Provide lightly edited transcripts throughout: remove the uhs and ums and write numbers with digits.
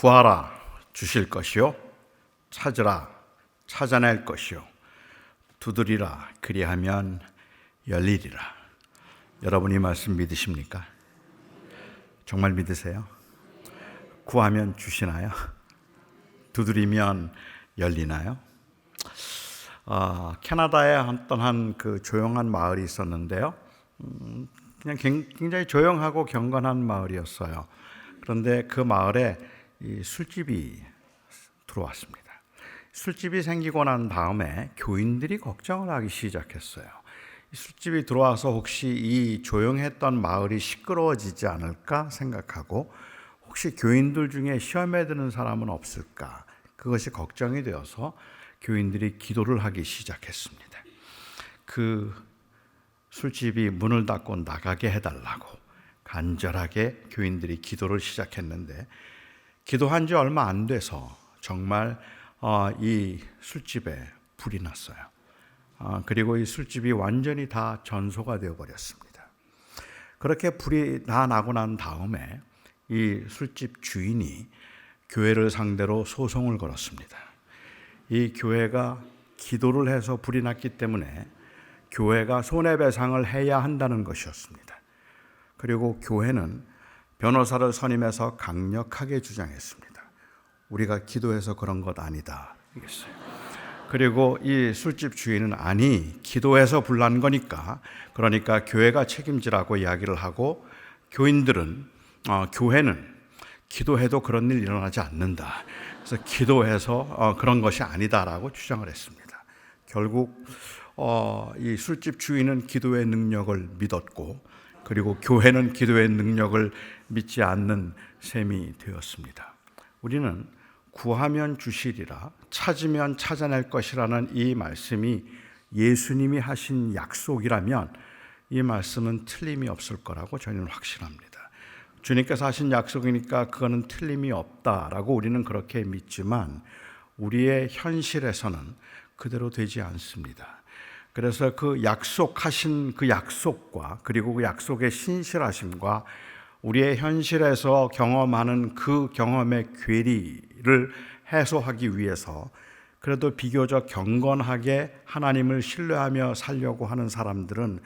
구하라 주실 것이요 찾으라 찾아낼 것이요 두드리라 그리하면 열리리라. 여러분 이 말씀 믿으십니까? 정말 믿으세요? 구하면 주시나요? 두드리면 열리나요? 캐나다에 어떤 한 조용한 마을이 있었는데요. 그냥 굉장히 조용하고 경건한 마을이었어요. 그런데 그 마을에 이 술집이 들어왔습니다. 술집이 생기고 난 다음에 교인들이 걱정을 하기 시작했어요. 이 술집이 들어와서 혹시 이 조용했던 마을이 시끄러워지지 않을까 생각하고 혹시 교인들 중에 시험에 드는 사람은 없을까? 그것이 걱정이 되어서 교인들이 기도를 하기 시작했습니다. 그 술집이 문을 닫고 나가게 해달라고 간절하게 교인들이 기도를 시작했는데 기도한 지 얼마 안 돼서 정말 이 술집에 불이 났어요. 그리고 이 술집이 완전히 다 전소가 되어버렸습니다. 그렇게 불이 다 나고 난 다음에 이 술집 주인이 교회를 상대로 소송을 걸었습니다. 이 교회가 기도를 해서 불이 났기 때문에 교회가 손해배상을 해야 한다는 것이었습니다. 그리고 교회는 변호사를 선임해서 강력하게 주장했습니다. 우리가 기도해서 그런 것 아니다. 이랬어요. 그리고 이 술집 주인은 아니, 기도해서 불난 거니까 그러니까 교회가 책임지라고 이야기를 하고 교인들은 교회는 기도해도 그런 일 일어나지 않는다. 그래서 기도해서 그런 것이 아니다라고 주장을 했습니다. 결국 이 술집 주인은 기도의 능력을 믿었고 그리고 교회는 기도의 능력을 믿지 않는 셈이 되었습니다. 우리는 구하면 주시리라 찾으면 찾아낼 것이라는 이 말씀이 예수님이 하신 약속이라면 이 말씀은 틀림이 없을 거라고 저희는 확신합니다. 주님께서 하신 약속이니까 그거는 틀림이 없다라고 우리는 그렇게 믿지만 우리의 현실에서는 그대로 되지 않습니다. 그래서 그 약속하신 그 약속과 그리고 그 약속의 신실하심과 우리의 현실에서 경험하는 그 경험의 괴리를 해소하기 위해서 그래도 비교적 경건하게 하나님을 신뢰하며 살려고 하는 사람들은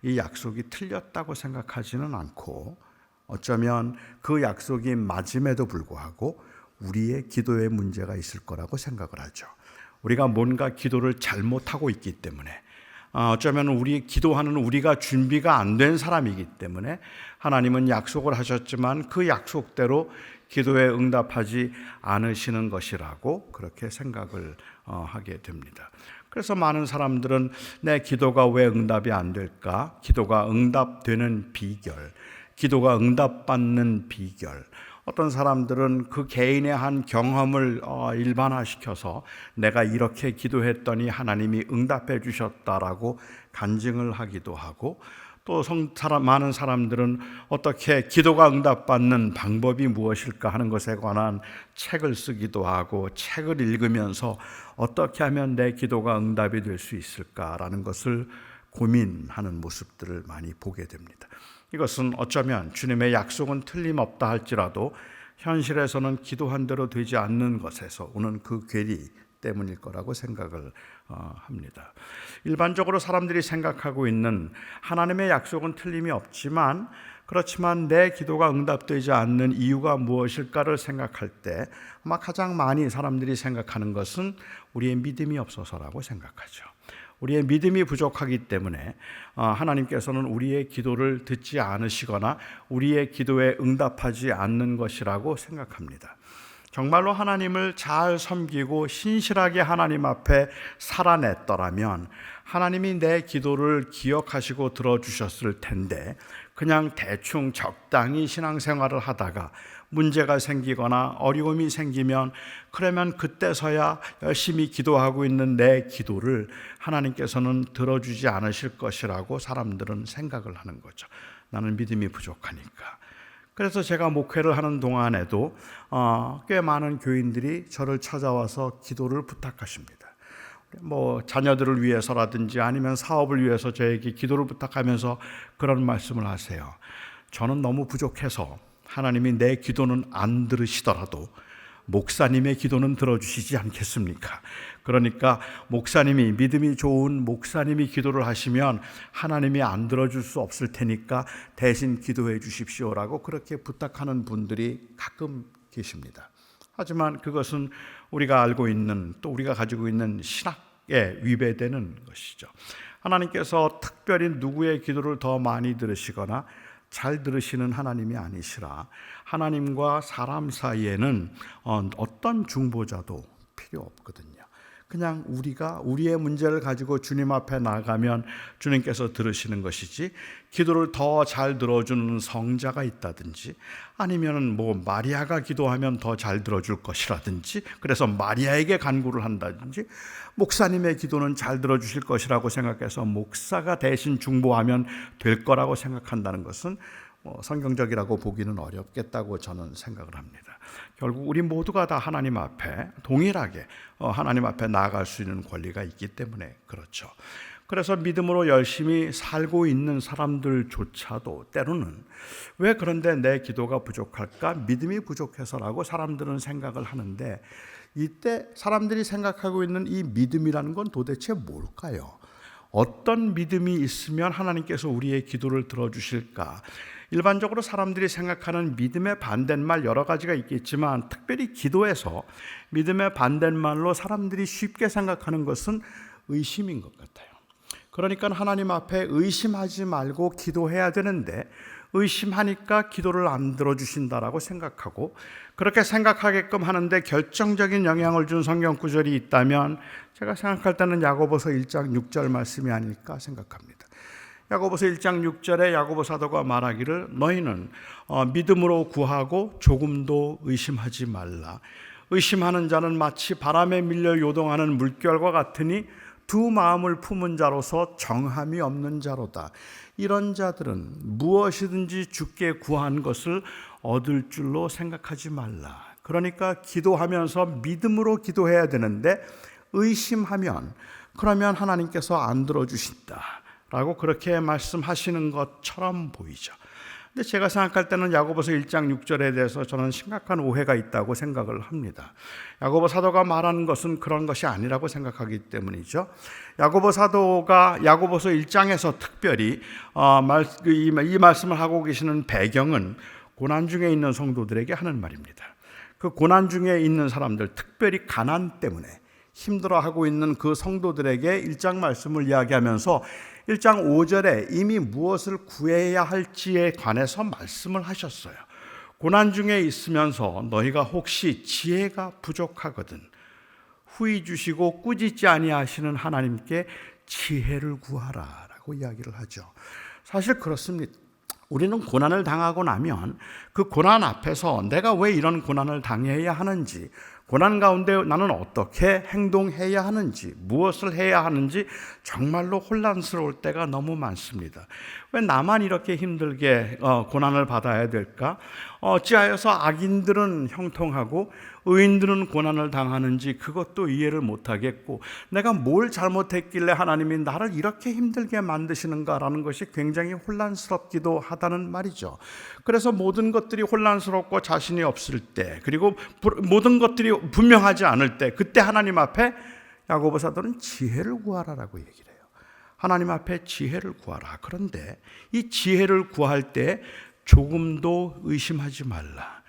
이 약속이 틀렸다고 생각하지는 않고 어쩌면 그 약속이 맞음에도 불구하고 우리의 기도에 문제가 있을 거라고 생각을 하죠. 우리가 뭔가 기도를 잘못하고 있기 때문에 어쩌면 우리 기도하는 우리가 준비가 안 된 사람이기 때문에 하나님은 약속을 하셨지만 그 약속대로 기도에 응답하지 않으시는 것이라고 그렇게 생각을 하게 됩니다. 그래서 많은 사람들은 내 기도가 왜 응답이 안 될까? 기도가 응답되는 비결, 기도가 응답받는 비결. 어떤 사람들은 그 개인의 한 경험을 일반화시켜서 내가 이렇게 기도했더니 하나님이 응답해 주셨다라고 간증을 하기도 하고 또 많은 사람들은 어떻게 기도가 응답받는 방법이 무엇일까 하는 것에 관한 책을 쓰기도 하고 책을 읽으면서 어떻게 하면 내 기도가 응답이 될 수 있을까라는 것을 고민하는 모습들을 많이 보게 됩니다. 이것은 어쩌면 주님의 약속은 틀림없다 할지라도 현실에서는 기도한 대로 되지 않는 것에서 오는 그 괴리 때문일 거라고 생각을 합니다. 일반적으로 사람들이 생각하고 있는 하나님의 약속은 틀림이 없지만 그렇지만 내 기도가 응답되지 않는 이유가 무엇일까를 생각할 때 아마 가장 많이 사람들이 생각하는 것은 우리의 믿음이 없어서라고 생각하죠. 우리의 믿음이 부족하기 때문에 하나님께서는 우리의 기도를 듣지 않으시거나 우리의 기도에 응답하지 않는 것이라고 생각합니다. 정말로 하나님을 잘 섬기고 신실하게 하나님 앞에 살아냈더라면 하나님이 내 기도를 기억하시고 들어주셨을 텐데 그냥 대충 적당히 신앙생활을 하다가 문제가 생기거나 어려움이 생기면 그러면 그때서야 열심히 기도하고 있는 내 기도를 하나님께서는 들어주지 않으실 것이라고 사람들은 생각을 하는 거죠. 나는 믿음이 부족하니까. 그래서 제가 목회를 하는 동안에도 꽤 많은 교인들이 저를 찾아와서 기도를 부탁하십니다. 자녀들을 위해서라든지 아니면 사업을 위해서 저에게 기도를 부탁하면서 그런 말씀을 하세요. 저는 너무 부족해서 하나님이 내 기도는 안 들으시더라도 목사님의 기도는 들어주시지 않겠습니까? 그러니까 목사님이, 믿음이 좋은 목사님이 기도를 하시면 하나님이 안 들어줄 수 없을 테니까 대신 기도해 주십시오라고 그렇게 부탁하는 분들이 가끔 계십니다. 하지만 그것은 우리가 알고 있는, 또 우리가 가지고 있는 신학에 위배되는 것이죠. 하나님께서 특별히 누구의 기도를 더 많이 들으시거나 잘 들으시는 하나님이 아니시라 하나님과 사람 사이에는 어떤 중보자도 필요 없거든요. 그냥 우리가 우리의 문제를 가지고 주님 앞에 나가면 주님께서 들으시는 것이지, 기도를 더 잘 들어주는 성자가 있다든지, 아니면 마리아가 기도하면 더 잘 들어줄 것이라든지, 그래서 마리아에게 간구를 한다든지, 목사님의 기도는 잘 들어주실 것이라고 생각해서 목사가 대신 중보하면 될 거라고 생각한다는 것은 성경적이라고 보기는 어렵겠다고 저는 생각을 합니다. 결국 우리 모두가 다 하나님 앞에 동일하게 하나님 앞에 나아갈 수 있는 권리가 있기 때문에 그렇죠. 그래서 믿음으로 열심히 살고 있는 사람들조차도 때로는 왜 그런데 내 기도가 부족할까? 믿음이 부족해서라고 사람들은 생각을 하는데, 이때 사람들이 생각하고 있는 이 믿음이라는 건 도대체 뭘까요? 어떤 믿음이 있으면 하나님께서 우리의 기도를 들어주실까? 일반적으로 사람들이 생각하는 믿음의 반대말 여러 가지가 있겠지만, 특별히 기도에서 믿음의 반대말로 사람들이 쉽게 생각하는 것은 의심인 것 같아요. 그러니까 하나님 앞에 의심하지 말고 기도해야 되는데 의심하니까 기도를 안 들어주신다라고 생각하고, 그렇게 생각하게끔 하는데 결정적인 영향을 준 성경 구절이 있다면 제가 생각할 때는 야고보서 1장 6절 말씀이 아닐까 생각합니다. 야고보서 1장 6절에 야고보 사도가 말하기를 너희는 믿음으로 구하고 조금도 의심하지 말라. 의심하는 자는 마치 바람에 밀려 요동하는 물결과 같으니 두 마음을 품은 자로서 정함이 없는 자로다. 이런 자들은 무엇이든지 주께 구한 것을 얻을 줄로 생각하지 말라. 그러니까 기도하면서 믿음으로 기도해야 되는데 의심하면 그러면 하나님께서 안 들어주신다 라고 그렇게 말씀하시는 것처럼 보이죠. 근데 제가 생각할 때는 야고보서 1장 6절에 대해서 저는 심각한 오해가 있다고 생각을 합니다. 야고보 사도가 말하는 것은 그런 것이 아니라고 생각하기 때문이죠. 야고보 사도가 야고보서 1장에서 특별히 이 말씀을 하고 계시는 배경은 고난 중에 있는 성도들에게 하는 말입니다. 그 고난 중에 있는 사람들, 특별히 가난 때문에 힘들어하고 있는 그 성도들에게 1장 말씀을 이야기하면서 1장 5절에 이미 무엇을 구해야 할지에 관해서 말씀을 하셨어요. 고난 중에 있으면서 너희가 혹시 지혜가 부족하거든 후히 주시고 꾸짖지 아니하시는 하나님께 지혜를 구하라 라고 이야기를 하죠. 사실 그렇습니다. 우리는 고난을 당하고 나면 그 고난 앞에서 내가 왜 이런 고난을 당해야 하는지, 고난 가운데 나는 어떻게 행동해야 하는지, 무엇을 해야 하는지 정말로 혼란스러울 때가 너무 많습니다. 왜 나만 이렇게 힘들게 고난을 받아야 될까? 어찌하여서 악인들은 형통하고 의인들은 고난을 당하는지 그것도 이해를 못하겠고, 내가 뭘 잘못했길래 하나님이 나를 이렇게 힘들게 만드시는가라는 것이 굉장히 혼란스럽기도 하다는 말이죠. 그래서 모든 것들이 혼란스럽고 자신이 없을 때, 그리고 모든 것들이 분명하지 않을 때, 그때 하나님 앞에 야고보 사도는 지혜를 구하라라고 얘기를 해요. 하나님 앞에 지혜를 구하라. 그런데 이 지혜를 구할 때 조금도 의심하지 말라.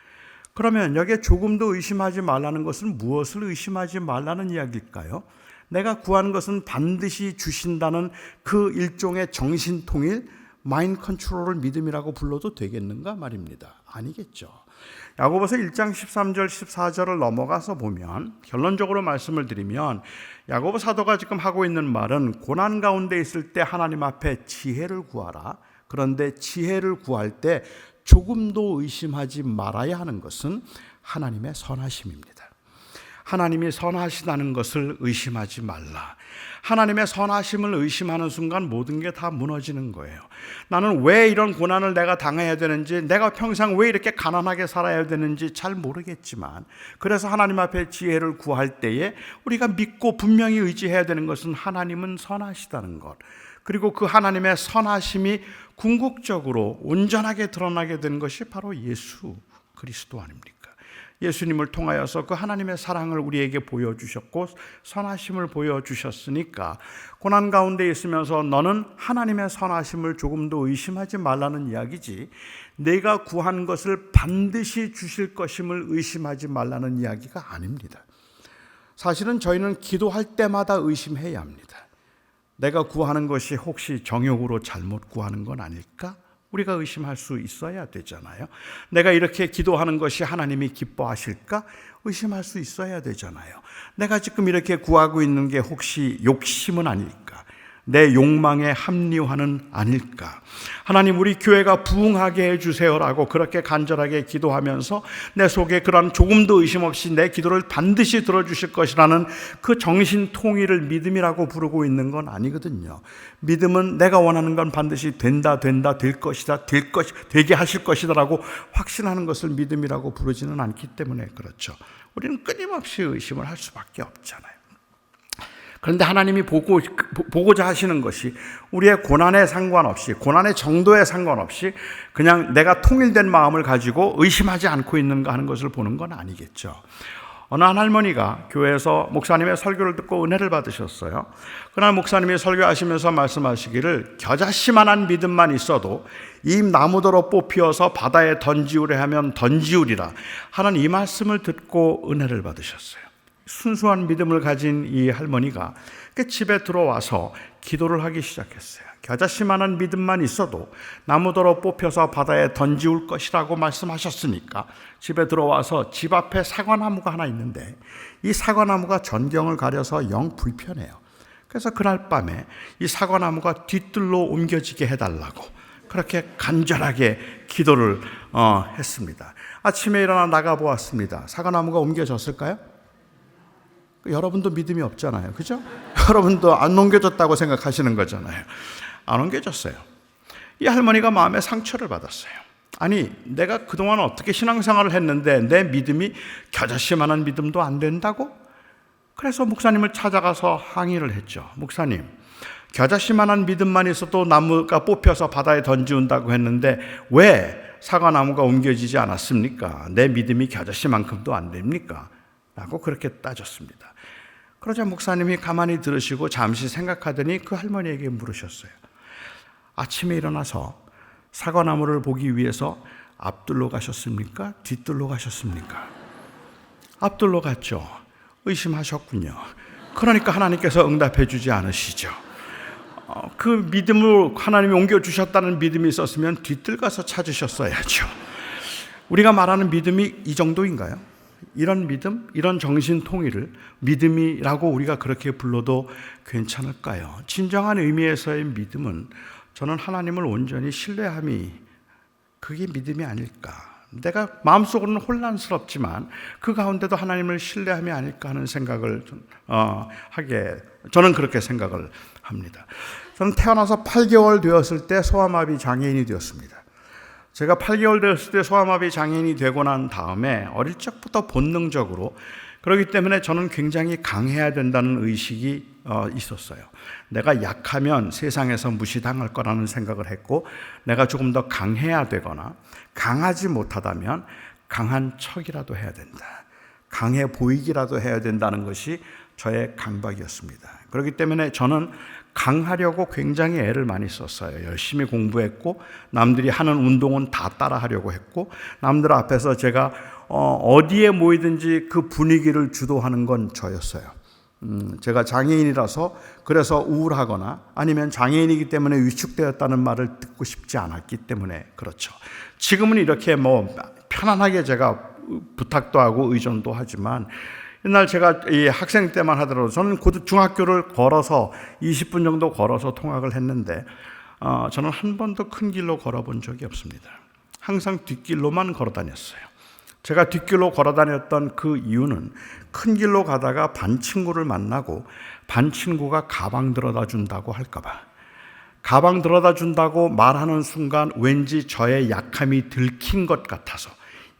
그러면 여기에 조금도 의심하지 말라는 것은 무엇을 의심하지 말라는 이야기일까요? 내가 구한 것은 반드시 주신다는 그 일종의 정신통일, 마인드 컨트롤을 믿음이라고 불러도 되겠는가 말입니다. 아니겠죠. 야고보서 1장 13절 14절을 넘어가서 보면, 결론적으로 말씀을 드리면 야고보 사도가 지금 하고 있는 말은 고난 가운데 있을 때 하나님 앞에 지혜를 구하라. 그런데 지혜를 구할 때 조금도 의심하지 말아야 하는 것은 하나님의 선하심입니다. 하나님이 선하시다는 것을 의심하지 말라. 하나님의 선하심을 의심하는 순간 모든 게 다 무너지는 거예요. 나는 왜 이런 고난을 내가 당해야 되는지, 내가 평생 왜 이렇게 가난하게 살아야 되는지 잘 모르겠지만, 그래서 하나님 앞에 지혜를 구할 때에 우리가 믿고 분명히 의지해야 되는 것은 하나님은 선하시다는 것, 그리고 그 하나님의 선하심이 궁극적으로 온전하게 드러나게 된 것이 바로 예수 그리스도 아닙니까? 예수님을 통하여서 그 하나님의 사랑을 우리에게 보여주셨고 선하심을 보여주셨으니까 고난 가운데 있으면서 너는 하나님의 선하심을 조금도 의심하지 말라는 이야기지, 내가 구한 것을 반드시 주실 것임을 의심하지 말라는 이야기가 아닙니다. 사실은 저희는 기도할 때마다 의심해야 합니다. 내가 구하는 것이 혹시 정욕으로 잘못 구하는 건 아닐까? 우리가 의심할 수 있어야 되잖아요. 내가 이렇게 기도하는 것이 하나님이 기뻐하실까? 의심할 수 있어야 되잖아요. 내가 지금 이렇게 구하고 있는 게 혹시 욕심은 아닐까? 내 욕망에 합리화는 아닐까? 하나님, 우리 교회가 부흥하게 해주세요라고 그렇게 간절하게 기도하면서 내 속에 그런 조금도 의심 없이 내 기도를 반드시 들어주실 것이라는 그 정신 통일을 믿음이라고 부르고 있는 건 아니거든요. 믿음은 내가 원하는 건 반드시 된다, 될 것이다, 되게 하실 것이다라고 확신하는 것을 믿음이라고 부르지는 않기 때문에 그렇죠. 우리는 끊임없이 의심을 할 수밖에 없잖아요. 그런데 하나님이 보고자 하시는 것이 우리의 고난에 상관없이, 고난의 정도에 상관없이 그냥 내가 통일된 마음을 가지고 의심하지 않고 있는가 하는 것을 보는 건 아니겠죠. 어느 한 할머니가 교회에서 목사님의 설교를 듣고 은혜를 받으셨어요. 그날 목사님이 설교하시면서 말씀하시기를 겨자씨만한 믿음만 있어도 이 나무더러 뽑히어서 바다에 던지우려 하면 던지우리라 하는 이 말씀을 듣고 은혜를 받으셨어요. 순수한 믿음을 가진 이 할머니가 집에 들어와서 기도를 하기 시작했어요. 겨자씨만한 믿음만 있어도 나무더러 뽑혀서 바다에 던지울 것이라고 말씀하셨으니까 집에 들어와서 집 앞에 사과나무가 하나 있는데 이 사과나무가 전경을 가려서 영 불편해요. 그래서 그날 밤에 이 사과나무가 뒤뜰로 옮겨지게 해달라고 그렇게 간절하게 기도를 했습니다. 아침에 일어나 나가보았습니다. 사과나무가 옮겨졌을까요? 여러분도 믿음이 없잖아요. 그죠? 여러분도 안 옮겨졌다고 생각하시는 거잖아요. 안 옮겨졌어요. 이 할머니가 마음에 상처를 받았어요. 아니, 내가 그동안 어떻게 신앙생활을 했는데 내 믿음이 겨자씨만한 믿음도 안 된다고? 그래서 목사님을 찾아가서 항의를 했죠. 목사님, 겨자씨만한 믿음만 있어도 나무가 뽑혀서 바다에 던지운다고 했는데 왜 사과나무가 옮겨지지 않았습니까? 내 믿음이 겨자씨만큼도 안 됩니까? 라고 그렇게 따졌습니다. 그러자 목사님이 가만히 들으시고 잠시 생각하더니 그 할머니에게 물으셨어요. 아침에 일어나서 사과나무를 보기 위해서 앞뜰로 가셨습니까? 뒤뜰로 가셨습니까? 앞뜰로 갔죠. 의심하셨군요. 그러니까 하나님께서 응답해 주지 않으시죠. 그 믿음을 하나님이 옮겨주셨다는 믿음이 있었으면 뒤뜰 가서 찾으셨어야죠. 우리가 말하는 믿음이 이 정도인가요? 이런 믿음, 이런 정신 통일을 믿음이라고 우리가 그렇게 불러도 괜찮을까요? 진정한 의미에서의 믿음은 저는 하나님을 온전히 신뢰함이 그게 믿음이 아닐까. 내가 마음속으로는 혼란스럽지만 그 가운데도 하나님을 신뢰함이 아닐까 하는 생각을 저는 그렇게 생각을 합니다. 저는 태어나서 8개월 되었을 때 소아마비 장애인이 되었습니다. 제가 8개월 되었을 때 소아마비 장애인이 되고 난 다음에 어릴 적부터 본능적으로, 그렇기 때문에 저는 굉장히 강해야 된다는 의식이 있었어요. 내가 약하면 세상에서 무시당할 거라는 생각을 했고, 내가 조금 더 강해야 되거나 강하지 못하다면 강한 척이라도 해야 된다, 강해 보이기라도 해야 된다는 것이 저의 강박이었습니다. 그렇기 때문에 저는 강하려고 굉장히 애를 많이 썼어요. 열심히 공부했고 남들이 하는 운동은 다 따라하려고 했고 남들 앞에서 제가 어디에 모이든지 그 분위기를 주도하는 건 저였어요. 제가 장애인이라서 그래서 우울하거나 아니면 장애인이기 때문에 위축되었다는 말을 듣고 싶지 않았기 때문에 그렇죠. 지금은 이렇게 편안하게 제가 부탁도 하고 의존도 하지만 옛날 제가 이 학생 때만 하더라도 저는 중학교를 걸어서 20분 정도 걸어서 통학을 했는데 저는 한 번도 큰 길로 걸어본 적이 없습니다. 항상 뒷길로만 걸어 다녔어요. 제가 뒷길로 걸어 다녔던 그 이유는 큰 길로 가다가 반 친구를 만나고 반 친구가 가방 들어다 준다고 할까 봐. 가방 들어다 준다고 말하는 순간 왠지 저의 약함이 들킨 것 같아서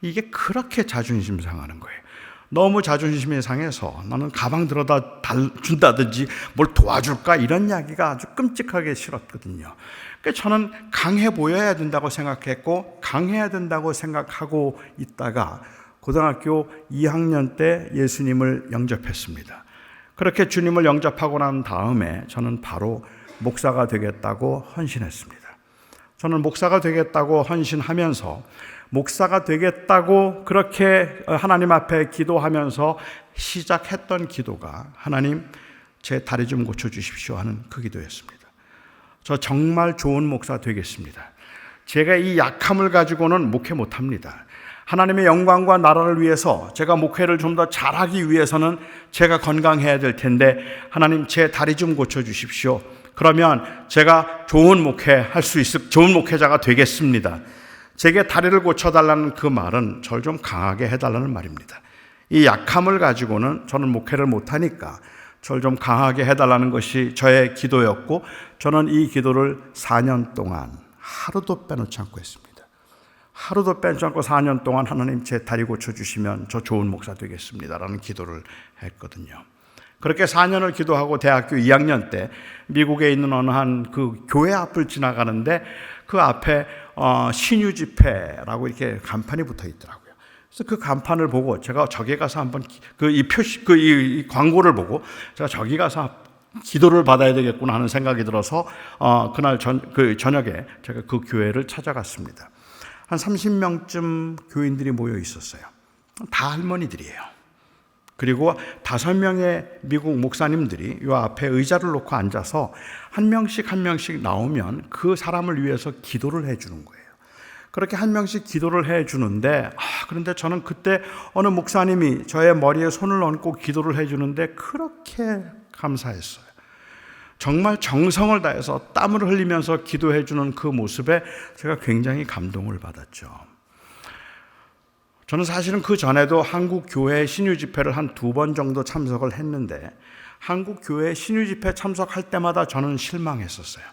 이게 그렇게 자존심 상하는 거예요. 너무 자존심이 상해서 나는 가방 들어다 준다든지 뭘 도와줄까 이런 이야기가 아주 끔찍하게 싫었거든요. 그러니까 저는 강해 보여야 된다고 생각했고 강해야 된다고 생각하고 있다가 고등학교 2학년 때 예수님을 영접했습니다. 그렇게 주님을 영접하고 난 다음에 저는 바로 목사가 되겠다고 헌신했습니다. 저는 목사가 되겠다고 헌신하면서 목사가 되겠다고 그렇게 하나님 앞에 기도하면서 시작했던 기도가 하나님 제 다리 좀 고쳐주십시오 하는 그 기도였습니다. 저 정말 좋은 목사 되겠습니다. 제가 이 약함을 가지고는 목회 못합니다. 하나님의 영광과 나라를 위해서 제가 목회를 좀 더 잘하기 위해서는 제가 건강해야 될 텐데 하나님 제 다리 좀 고쳐주십시오. 그러면 제가 좋은 목회자가 되겠습니다. 제게 다리를 고쳐달라는 그 말은 저를 좀 강하게 해달라는 말입니다. 이 약함을 가지고는 저는 목회를 못하니까 저를 좀 강하게 해달라는 것이 저의 기도였고 저는 이 기도를 4년 동안 하루도 빼놓지 않고 했습니다. 하루도 빼놓지 않고 4년 동안 하나님 제 다리 고쳐주시면 저 좋은 목사 되겠습니다라는 기도를 했거든요. 그렇게 4년을 기도하고 대학교 2학년 때 미국에 있는 어느 한 그 교회 앞을 지나가는데 그 앞에 신유 집회라고 이렇게 간판이 붙어 있더라고요. 그래서 그 간판을 보고 제가 저기 가서 한번 이 광고를 보고 제가 저기 가서 기도를 받아야 되겠구나 하는 생각이 들어서 그날 저녁에 제가 그 교회를 찾아갔습니다. 한 30명쯤 교인들이 모여 있었어요. 다 할머니들이에요. 그리고 5명의 미국 목사님들이 이 앞에 의자를 놓고 앉아서 한 명씩 나오면 그 사람을 위해서 기도를 해주는 거예요. 그렇게 한 명씩 기도를 해주는데 그런데 저는 그때 어느 목사님이 저의 머리에 손을 얹고 기도를 해주는데 그렇게 감사했어요. 정말 정성을 다해서 땀을 흘리면서 기도해주는 그 모습에 제가 굉장히 감동을 받았죠. 저는 사실은 그 전에도 한국 교회 신유 집회를 한 2번 정도 참석을 했는데 한국 교회 신유 집회 참석할 때마다 저는 실망했었어요.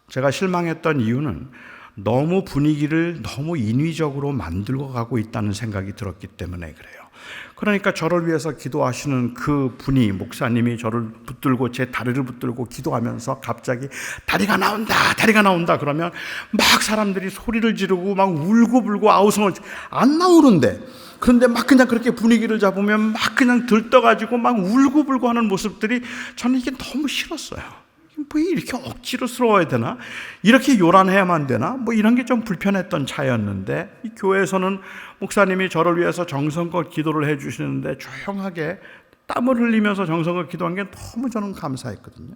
제가 실망했던 이유는 너무 분위기를 너무 인위적으로 만들고 가고 있다는 생각이 들었기 때문에 그래요. 그러니까 저를 위해서 기도하시는 그 분이 목사님이 저를 붙들고 제 다리를 붙들고 기도하면서 갑자기 다리가 나온다 그러면 막 사람들이 소리를 지르고 막 울고불고 아우성을 안 나오는데 그런데 막 그냥 그렇게 분위기를 잡으면 막 그냥 들떠가지고 막 울고불고 하는 모습들이 저는 이게 너무 싫었어요. 뭐 이렇게 억지로스러워야 되나? 이렇게 요란해야만 되나? 뭐 이런 게 좀 불편했던 차였는데 이 교회에서는 목사님이 저를 위해서 정성껏 기도를 해주시는데 조용하게 땀을 흘리면서 정성껏 기도한 게 너무 저는 감사했거든요.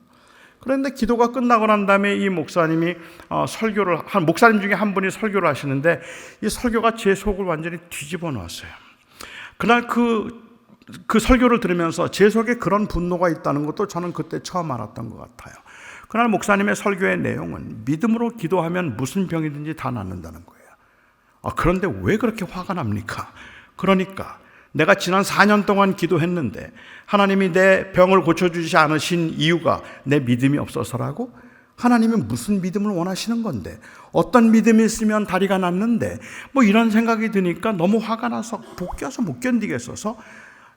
그런데 기도가 끝나고 난 다음에 이 목사님이 목사님 중에 한 분이 설교를 하시는데 이 설교가 제 속을 완전히 뒤집어 놓았어요. 그날 그 설교를 들으면서 제 속에 그런 분노가 있다는 것도 저는 그때 처음 알았던 것 같아요. 그날 목사님의 설교의 내용은 믿음으로 기도하면 무슨 병이든지 다 낫는다는 거예요. 그런데 왜 그렇게 화가 납니까? 그러니까 내가 지난 4년 동안 기도했는데 하나님이 내 병을 고쳐주지 않으신 이유가 내 믿음이 없어서라고? 하나님은 무슨 믿음을 원하시는 건데 어떤 믿음이 있으면 다리가 낫는데 뭐 이런 생각이 드니까 너무 화가 나서 볶여서 못 견디겠어서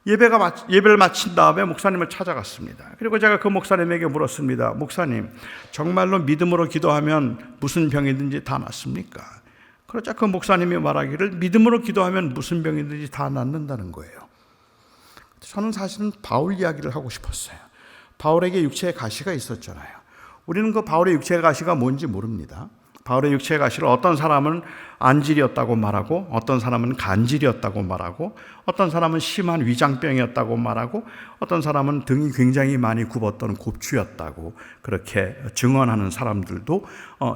예배를 마친 다음에 목사님을 찾아갔습니다. 그리고 제가 그 목사님에게 물었습니다. 목사님, 정말로 믿음으로 기도하면 무슨 병이든지 다 낫습니까? 그러자 그 목사님이 말하기를 믿음으로 기도하면 무슨 병이든지 다 낫는다는 거예요. 저는 사실은 바울 이야기를 하고 싶었어요. 바울에게 육체의 가시가 있었잖아요. 우리는 그 바울의 육체의 가시가 뭔지 모릅니다. 바울의 육체의 가시를 어떤 사람은 안질이었다고 말하고 어떤 사람은 간질이었다고 말하고 어떤 사람은 심한 위장병이었다고 말하고 어떤 사람은 등이 굉장히 많이 굽었던 곱추였다고 그렇게 증언하는 사람들도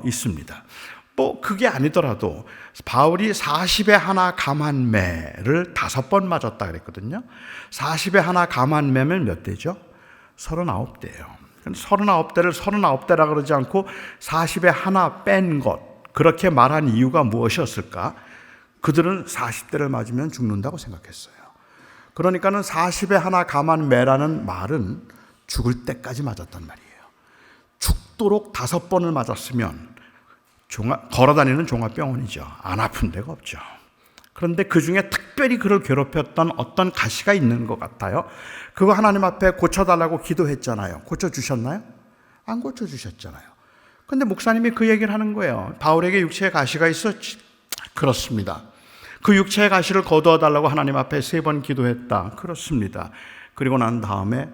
있습니다. 뭐 그게 아니더라도 바울이 40에 하나 감한매를 5번 맞았다 그랬거든요. 40에 하나 감한매면 몇 대죠? 39대예요. 39대를 39대라 그러지 않고 40에 하나 뺀 것, 그렇게 말한 이유가 무엇이었을까? 그들은 40대를 맞으면 죽는다고 생각했어요. 그러니까는 40에 하나 감한매라는 말은 죽을 때까지 맞았단 말이에요. 죽도록 5번을 맞았으면 걸어다니는 종합병원이죠. 안 아픈 데가 없죠. 그런데 그 중에 특별히 그를 괴롭혔던 어떤 가시가 있는 것 같아요. 그거 하나님 앞에 고쳐달라고 기도했잖아요. 고쳐주셨나요? 안 고쳐주셨잖아요. 그런데 목사님이 그 얘기를 하는 거예요. 바울에게 육체의 가시가 있었지. 그렇습니다. 그 육체의 가시를 거두어 달라고 하나님 앞에 3번 기도했다. 그렇습니다. 그리고 난 다음에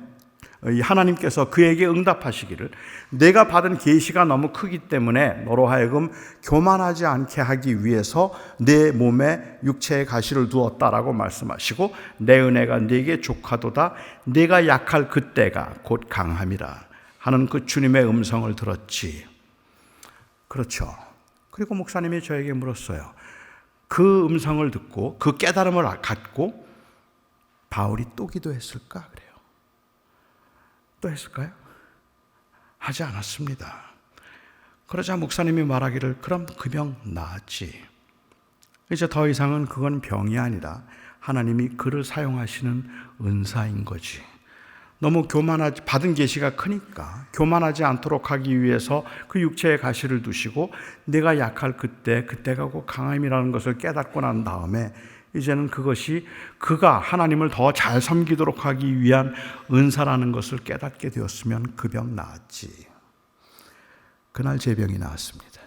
하나님께서 그에게 응답하시기를 내가 받은 계시가 너무 크기 때문에 너로 하여금 교만하지 않게 하기 위해서 내 몸에 육체의 가시를 두었다라고 말씀하시고 내 은혜가 네게 족하도다 네가 약할 그때가 곧 강함이라 하는 그 주님의 음성을 들었지. 그렇죠. 그리고 목사님이 저에게 물었어요. 그 음성을 듣고 그 깨달음을 갖고 바울이 또 기도했을까? 그래요. 또 했을까요? 하지 않았습니다. 그러자 목사님이 말하기를 그럼 그 병 나았지. 이제 더 이상은 그건 병이 아니라 하나님이 그를 사용하시는 은사인 거지. 너무 교만하지, 받은 계시가 크니까 교만하지 않도록 하기 위해서 그 육체의 가시를 두시고 내가 약할 그때가 곧 강함이라는 것을 깨닫고 난 다음에 이제는 그것이 그가 하나님을 더 잘 섬기도록 하기 위한 은사라는 것을 깨닫게 되었으면 그 병 나았지. 그날 제 병이 나았습니다.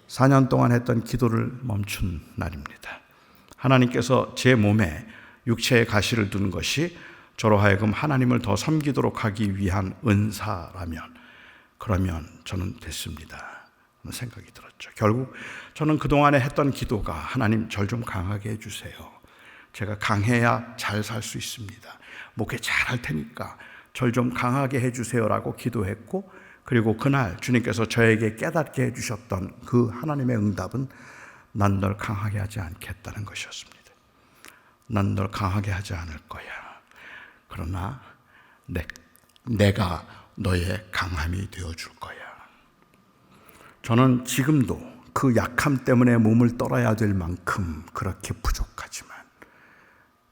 4년 동안 했던 기도를 멈춘 날입니다. 하나님께서 제 몸에 육체의 가시를 둔 것이 저로 하여금 하나님을 더 섬기도록 하기 위한 은사라면 그러면 저는 됐습니다. 하는 생각이 들었죠. 결국 저는 그동안에 했던 기도가 하나님 절 좀 강하게 해주세요. 제가 강해야 잘 살 수 있습니다. 목회 잘할 테니까 절 좀 강하게 해주세요라고 기도했고 그리고 그날 주님께서 저에게 깨닫게 해주셨던 그 하나님의 응답은 난 널 강하게 하지 않겠다는 것이었습니다. 난 널 강하게 하지 않을 거야. 그러나 내가 너의 강함이 되어줄 거야. 저는 지금도 그 약함 때문에 몸을 떨어야 될 만큼 그렇게 부족하지만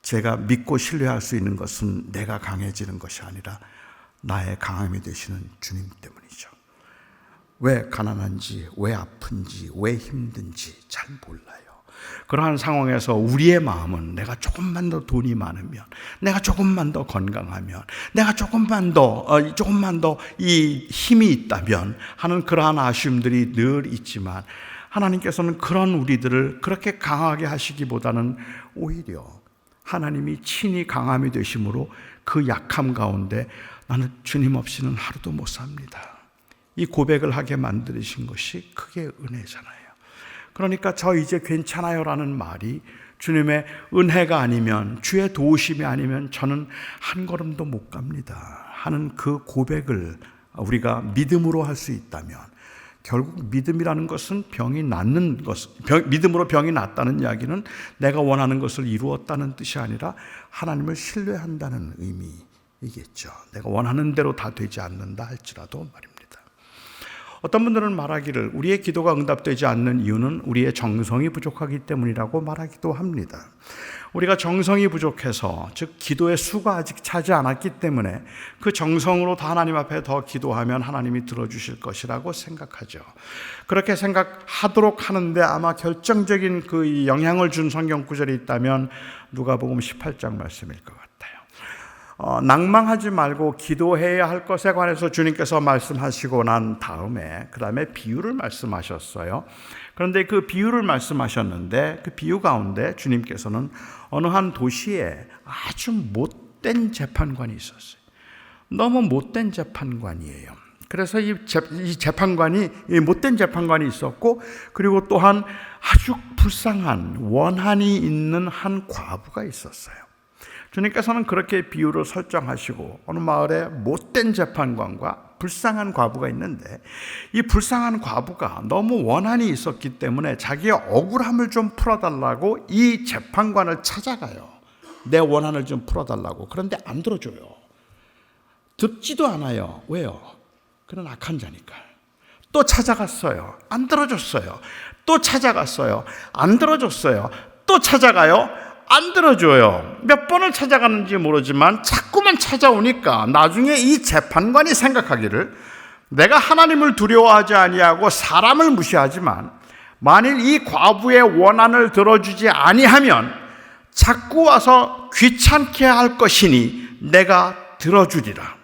제가 믿고 신뢰할 수 있는 것은 내가 강해지는 것이 아니라 나의 강함이 되시는 주님 때문이죠. 왜 가난한지, 왜 아픈지, 왜 힘든지 잘 몰라요. 그러한 상황에서 우리의 마음은 내가 조금만 더 돈이 많으면, 내가 조금만 더 건강하면, 내가 조금만 더 이 힘이 있다면 하는 그러한 아쉬움들이 늘 있지만 하나님께서는 그런 우리들을 그렇게 강하게 하시기보다는 오히려 하나님이 친히 강함이 되심으로 그 약함 가운데 나는 주님 없이는 하루도 못 삽니다. 이 고백을 하게 만드신 것이 크게 은혜잖아요. 그러니까 저 이제 괜찮아요라는 말이 주님의 은혜가 아니면 주의 도우심이 아니면 저는 한 걸음도 못 갑니다 하는 그 고백을 우리가 믿음으로 할 수 있다면 결국 믿음이라는 것은 병이 낫는 것, 믿음으로 병이 낫다는 이야기는 내가 원하는 것을 이루었다는 뜻이 아니라 하나님을 신뢰한다는 의미이겠죠. 내가 원하는 대로 다 되지 않는다 할지라도 말입니다. 어떤 분들은 말하기를 우리의 기도가 응답되지 않는 이유는 우리의 정성이 부족하기 때문이라고 말하기도 합니다. 우리가 정성이 부족해서 즉 기도의 수가 아직 차지 않았기 때문에 그 정성으로 다 하나님 앞에 더 기도하면 하나님이 들어주실 것이라고 생각하죠. 그렇게 생각하도록 하는데 아마 결정적인 그 영향을 준 성경 구절이 있다면 누가복음 18장 말씀일 것 같아요. 낭망하지 말고 기도해야 할 것에 관해서 주님께서 말씀하시고 난 다음에 그 다음에 비유를 말씀하셨어요. 그런데 그 비유를 말씀하셨는데 그 비유 가운데 주님께서는 어느 한 도시에 아주 못된 재판관이 있었어요. 너무 못된 재판관이에요. 그래서 이 재판관이 못된 재판관이 있었고 그리고 또한 아주 불쌍한 원한이 있는 한 과부가 있었어요. 주님께서는 그렇게 비유를 설정하시고 어느 마을에 못된 재판관과 불쌍한 과부가 있는데 이 불쌍한 과부가 너무 원한이 있었기 때문에 자기의 억울함을 좀 풀어달라고 이 재판관을 찾아가요. 내 원한을 좀 풀어달라고. 그런데 안 들어줘요. 듣지도 않아요. 왜요? 그는 악한 자니까. 또 찾아갔어요. 안 들어줬어요. 또 찾아갔어요. 안 들어줬어요. 또 찾아가요. 안 들어줘요. 몇 번을 찾아가는지 모르지만 자꾸만 찾아오니까 나중에 이 재판관이 생각하기를 내가 하나님을 두려워하지 아니하고 사람을 무시하지만 만일 이 과부의 원한을 들어주지 아니하면 자꾸 와서 귀찮게 할 것이니 내가 들어주리라.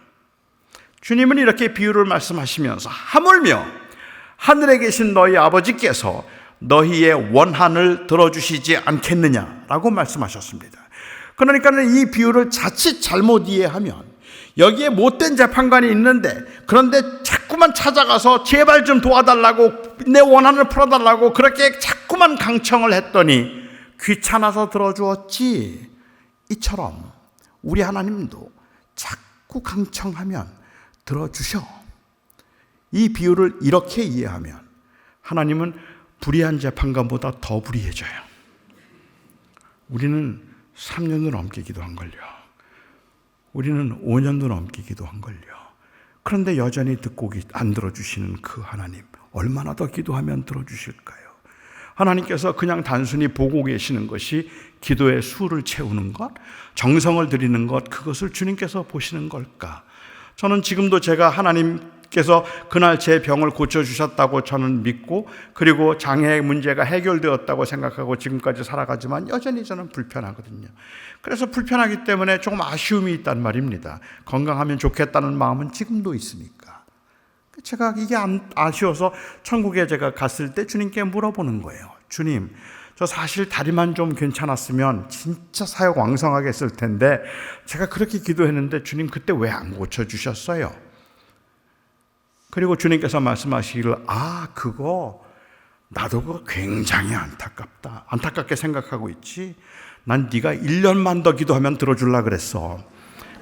주님은 이렇게 비유를 말씀하시면서 하물며 하늘에 계신 너희 아버지께서 너희의 원한을 들어주시지 않겠느냐라고 말씀하셨습니다. 그러니까 이 비유를 자칫 잘못 이해하면 여기에 못된 재판관이 있는데 그런데 자꾸만 찾아가서 제발 좀 도와달라고 내 원한을 풀어달라고 그렇게 자꾸만 강청을 했더니 귀찮아서 들어주었지. 이처럼 우리 하나님도 자꾸 강청하면 들어주셔. 이 비유를 이렇게 이해하면 하나님은 불의한 재판관보다 더 불의해져요. 우리는 3년도 넘게 기도한걸요. 우리는 5년도 넘게 기도한걸요. 그런데 여전히 듣고 안 들어주시는 그 하나님, 얼마나 더 기도하면 들어주실까요? 하나님께서 그냥 단순히 보고 계시는 것이 기도의 수를 채우는 것, 정성을 들이는 것, 그것을 주님께서 보시는 걸까? 저는 지금도 제가 하나님께서 그날 제 병을 고쳐주셨다고 저는 믿고, 그리고 장애의 문제가 해결되었다고 생각하고 지금까지 살아가지만 여전히 저는 불편하거든요. 그래서 불편하기 때문에 조금 아쉬움이 있단 말입니다. 건강하면 좋겠다는 마음은 지금도 있으니까. 제가 이게 아쉬워서 천국에 제가 갔을 때 주님께 물어보는 거예요. 주님, 저 사실 다리만 좀 괜찮았으면 진짜 사역 왕성하게 했을 텐데 제가 그렇게 기도했는데 주님 그때 왜 안 고쳐주셨어요? 그리고 주님께서 말씀하시기를 그거 나도 그거 굉장히 안타깝다. 안타깝게 생각하고 있지. 난 네가 1년만 더 기도하면 들어주려고 그랬어.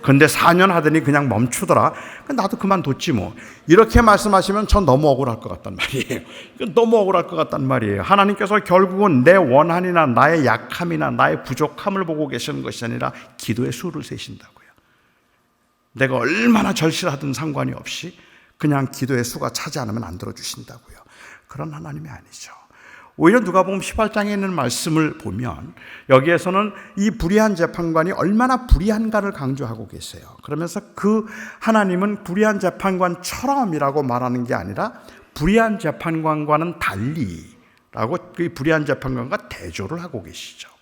근데 4년 하더니 그냥 멈추더라. 나도 그만뒀지 뭐. 이렇게 말씀하시면 전 너무 억울할 것 같단 말이에요. 너무 억울할 것 같단 말이에요. 하나님께서 결국은 내 원한이나 나의 약함이나 나의 부족함을 보고 계시는 것이 아니라 기도의 수를 세신다고요. 내가 얼마나 절실하든 상관이 없이 그냥 기도의 수가 차지 않으면 안 들어주신다고요. 그런 하나님이 아니죠. 오히려 누가복음 18장에 있는 말씀을 보면 여기에서는 이 불의한 재판관이 얼마나 불의한가를 강조하고 계세요. 그러면서 그 하나님은 불의한 재판관처럼이라고 말하는 게 아니라 불의한 재판관과는 달리라고 그 불의한 재판관과 대조를 하고 계시죠.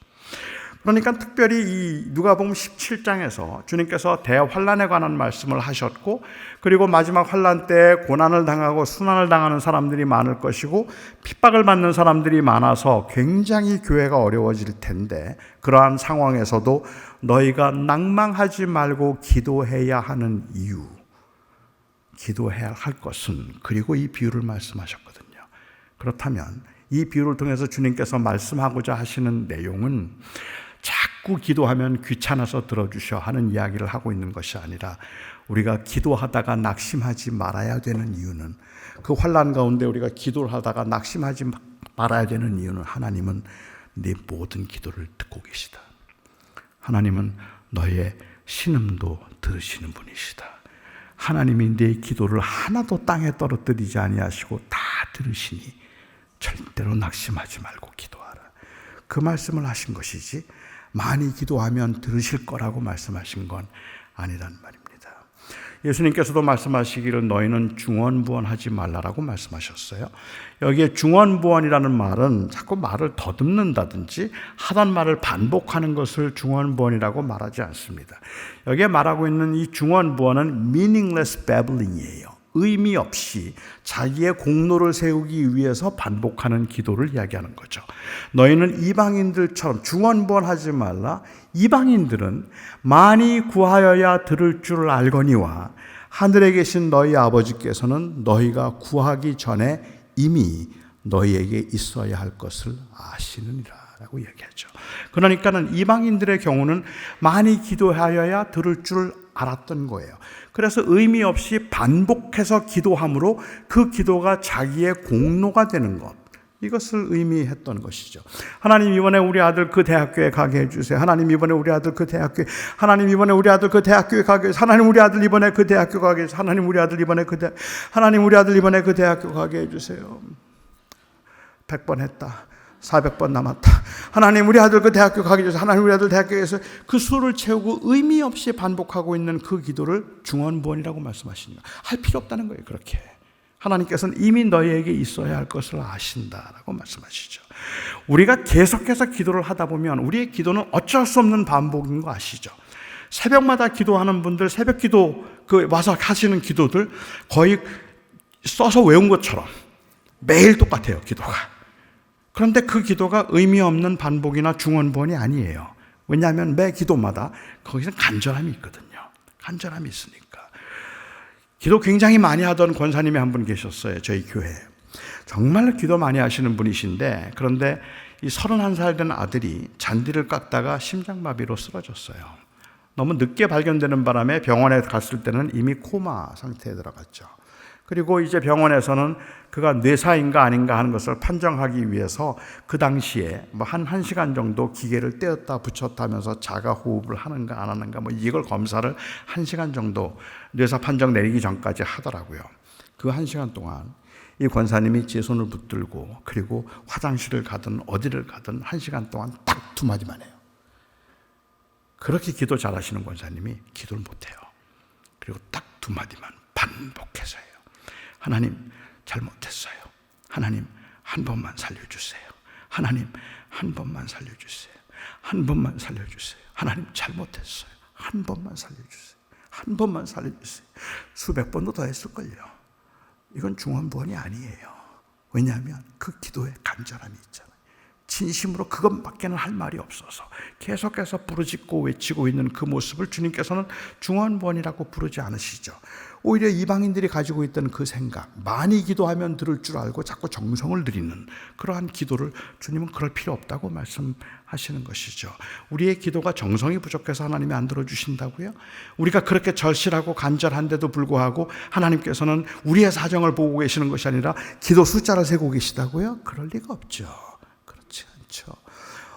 그러니까 특별히 이 누가복음 17장에서 주님께서 대환란에 관한 말씀을 하셨고, 그리고 마지막 환란 때 고난을 당하고 순환을 당하는 사람들이 많을 것이고 핍박을 받는 사람들이 많아서 굉장히 교회가 어려워질 텐데, 그러한 상황에서도 너희가 낭망하지 말고 기도해야 하는 이유, 기도해야 할 것은, 그리고 이 비유를 말씀하셨거든요. 그렇다면 이 비유를 통해서 주님께서 말씀하고자 하시는 내용은 자꾸 기도하면 귀찮아서 들어주셔 하는 이야기를 하고 있는 것이 아니라, 우리가 기도하다가 낙심하지 말아야 되는 이유는, 그 환난 가운데 우리가 기도를 하다가 낙심하지 말아야 되는 이유는, 하나님은 네 모든 기도를 듣고 계시다. 하나님은 너의 신음도 들으시는 분이시다. 하나님이 네 기도를 하나도 땅에 떨어뜨리지 아니하시고 다 들으시니 절대로 낙심하지 말고 기도하라. 그 말씀을 하신 것이지 많이 기도하면 들으실 거라고 말씀하신 건 아니란 말입니다. 예수님께서도 말씀하시기를 너희는 중언부언하지 말라라고 말씀하셨어요. 여기에 중언부언이라는 말은 자꾸 말을 더듬는다든지 하던 말을 반복하는 것을 중언부언이라고 말하지 않습니다. 여기에 말하고 있는 이 중언부언은 meaningless babbling이에요. 의미 없이 자기의 공로를 세우기 위해서 반복하는 기도를 이야기하는 거죠. 너희는 이방인들처럼 중언부언하지 말라. 이방인들은 많이 구하여야 들을 줄 알거니와 하늘에 계신 너희 아버지께서는 너희가 구하기 전에 이미 너희에게 있어야 할 것을 아시느니라 라고 얘기하죠. 그러니까는 이방인들의 경우는 많이 기도하여야 들을 줄 알았던 거예요. 그래서 의미 없이 반복해서 기도함으로 그 기도가 자기의 공로가 되는 것, 이것을 의미했던 것이죠. 하나님 이번에 우리 아들 그 대학교에 가게 해주세요. 하나님 이번에 우리 아들 그 대학교에, 하나님 이번에 우리 아들 그 대학교에 가게 해주세요. 하나님 우리 아들 이번에 그 대학교 가게 해주세요. 하나님 우리 아들 이번에 하나님 우리 아들 이번에 그 대학교 가게 해주세요. 100번 했다. 400번 남았다. 하나님 우리 아들 그 대학교 가게 해주세요. 하나님 우리 아들 대학교에서 그 수를 채우고 의미 없이 반복하고 있는 그 기도를 중언부언이라고 말씀하십니다. 할 필요 없다는 거예요. 그렇게 하나님께서는 이미 너희에게 있어야 할 것을 아신다라고 말씀하시죠. 우리가 계속해서 기도를 하다 보면 우리의 기도는 어쩔 수 없는 반복인 거 아시죠? 새벽마다 기도하는 분들, 새벽 기도 와서 하시는 기도들 거의 써서 외운 것처럼 매일 똑같아요. 기도가 그런데 그 기도가 의미 없는 반복이나 중언부언이 아니에요. 왜냐하면 매 기도마다 거기서 간절함이 있거든요. 간절함이 있으니까. 기도 굉장히 많이 하던 권사님이 한 분 계셨어요. 저희 교회에. 정말 기도 많이 하시는 분이신데, 그런데 이 31살 된 아들이 잔디를 깎다가 심장마비로 쓰러졌어요. 너무 늦게 발견되는 바람에 병원에 갔을 때는 이미 코마 상태에 들어갔죠. 그리고 이제 병원에서는 그가 뇌사인가 아닌가 하는 것을 판정하기 위해서 그 당시에 뭐 한 1시간 정도 기계를 떼었다 붙였다 하면서 자가 호흡을 하는가 안 하는가 뭐 이걸 검사를 1시간 정도 뇌사 판정 내리기 전까지 하더라고요. 그 1시간 동안 이 권사님이 제 손을 붙들고 그리고 화장실을 가든 어디를 가든 1시간 동안 딱 2마디만 해요. 그렇게 기도 잘하시는 권사님이 기도를 못해요. 그리고 딱 2마디만 반복해서 해요. 하나님 잘못했어요. 하나님 한 번만 살려주세요. 하나님 한 번만 살려주세요. 한 번만 살려주세요. 하나님 잘못했어요. 한 번만 살려주세요. 한 번만 살려주세요. 수백 번도 더 했을걸요. 이건 중언부언이 아니에요. 왜냐하면 그 기도에 간절함이 있잖아요. 진심으로 그것밖에는 할 말이 없어서 계속해서 부르짖고 외치고 있는 그 모습을 주님께서는 중언부언이라고 부르지 않으시죠. 오히려 이방인들이 가지고 있던 그 생각, 많이 기도하면 들을 줄 알고 자꾸 정성을 들이는 그러한 기도를 주님은 그럴 필요 없다고 말씀하시는 것이죠. 우리의 기도가 정성이 부족해서 하나님이 안 들어주신다고요? 우리가 그렇게 절실하고 간절한데도 불구하고 하나님께서는 우리의 사정을 보고 계시는 것이 아니라 기도 숫자를 세고 계시다고요? 그럴 리가 없죠. 그렇지 않죠.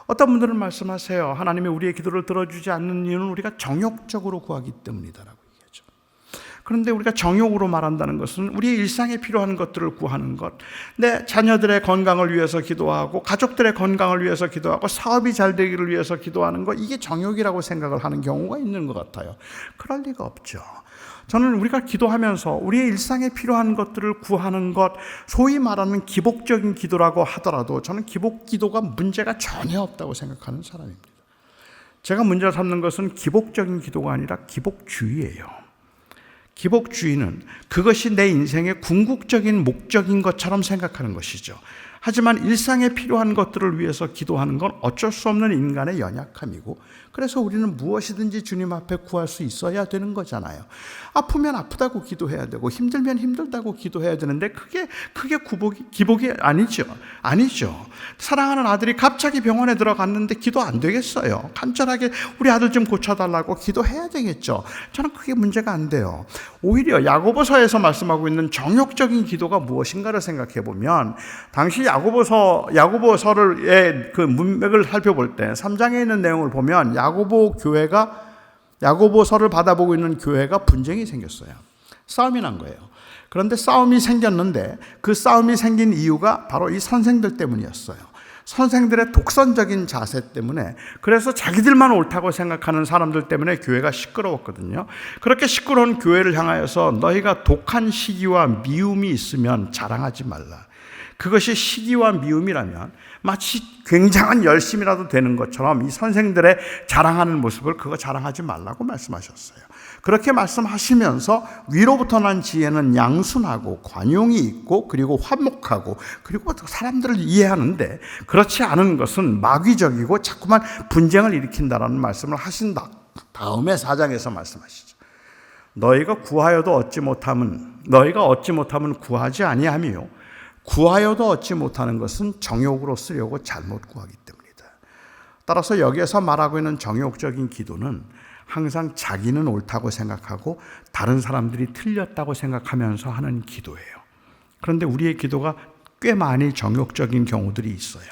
어떤 분들은 말씀하세요. 하나님이 우리의 기도를 들어주지 않는 이유는 우리가 정욕적으로 구하기 때문이다라고 얘기하죠. 그런데 우리가 정욕으로 말한다는 것은 우리의 일상에 필요한 것들을 구하는 것, 내 자녀들의 건강을 위해서 기도하고 가족들의 건강을 위해서 기도하고 사업이 잘 되기를 위해서 기도하는 것, 이게 정욕이라고 생각을 하는 경우가 있는 것 같아요. 그럴 리가 없죠. 저는 우리가 기도하면서 우리의 일상에 필요한 것들을 구하는 것, 소위 말하는 기복적인 기도라고 하더라도 저는 기복 기도가 문제가 전혀 없다고 생각하는 사람입니다. 제가 문제 삼는 것은 기복적인 기도가 아니라 기복주의예요. 기복주의는 그것이 내 인생의 궁극적인 목적인 것처럼 생각하는 것이죠. 하지만 일상에 필요한 것들을 위해서 기도하는 건 어쩔 수 없는 인간의 연약함이고, 그래서 우리는 무엇이든지 주님 앞에 구할 수 있어야 되는 거잖아요. 아프면 아프다고 기도해야 되고 힘들면 힘들다고 기도해야 되는데 그게 기복이 아니죠. 사랑하는 아들이 갑자기 병원에 들어갔는데 기도 안 되겠어요. 간절하게 우리 아들 좀 고쳐달라고 기도해야 되겠죠. 저는 그게 문제가 안 돼요. 오히려 야고보서에서 말씀하고 있는 정욕적인 기도가 무엇인가를 생각해 보면, 당시 야고보서의 그 문맥을 살펴볼 때 3장에 있는 내용을 보면 야고보서를 받아보고 있는 교회가 분쟁이 생겼어요. 싸움이 난 거예요. 그런데 싸움이 생겼는데 그 싸움이 생긴 이유가 바로 이 선생들 때문이었어요. 선생들의 독선적인 자세 때문에, 그래서 자기들만 옳다고 생각하는 사람들 때문에 교회가 시끄러웠거든요. 그렇게 시끄러운 교회를 향하여서 너희가 독한 시기와 미움이 있으면 자랑하지 말라. 그것이 시기와 미움이라면 마치 굉장한 열심이라도 되는 것처럼 이 선생들의 자랑하는 모습을 그거 자랑하지 말라고 말씀하셨어요. 그렇게 말씀하시면서 위로부터 난 지혜는 양순하고 관용이 있고 그리고 화목하고 그리고 사람들을 이해하는데, 그렇지 않은 것은 마귀적이고 자꾸만 분쟁을 일으킨다라는 말씀을 하신 다음에 4장에서 말씀하시죠. 너희가 얻지 못하면 구하지 아니하며 구하여도 얻지 못하는 것은 정욕으로 쓰려고 잘못 구하기 때문이다. 따라서 여기에서 말하고 있는 정욕적인 기도는 항상 자기는 옳다고 생각하고 다른 사람들이 틀렸다고 생각하면서 하는 기도예요. 그런데 우리의 기도가 꽤 많이 정욕적인 경우들이 있어요.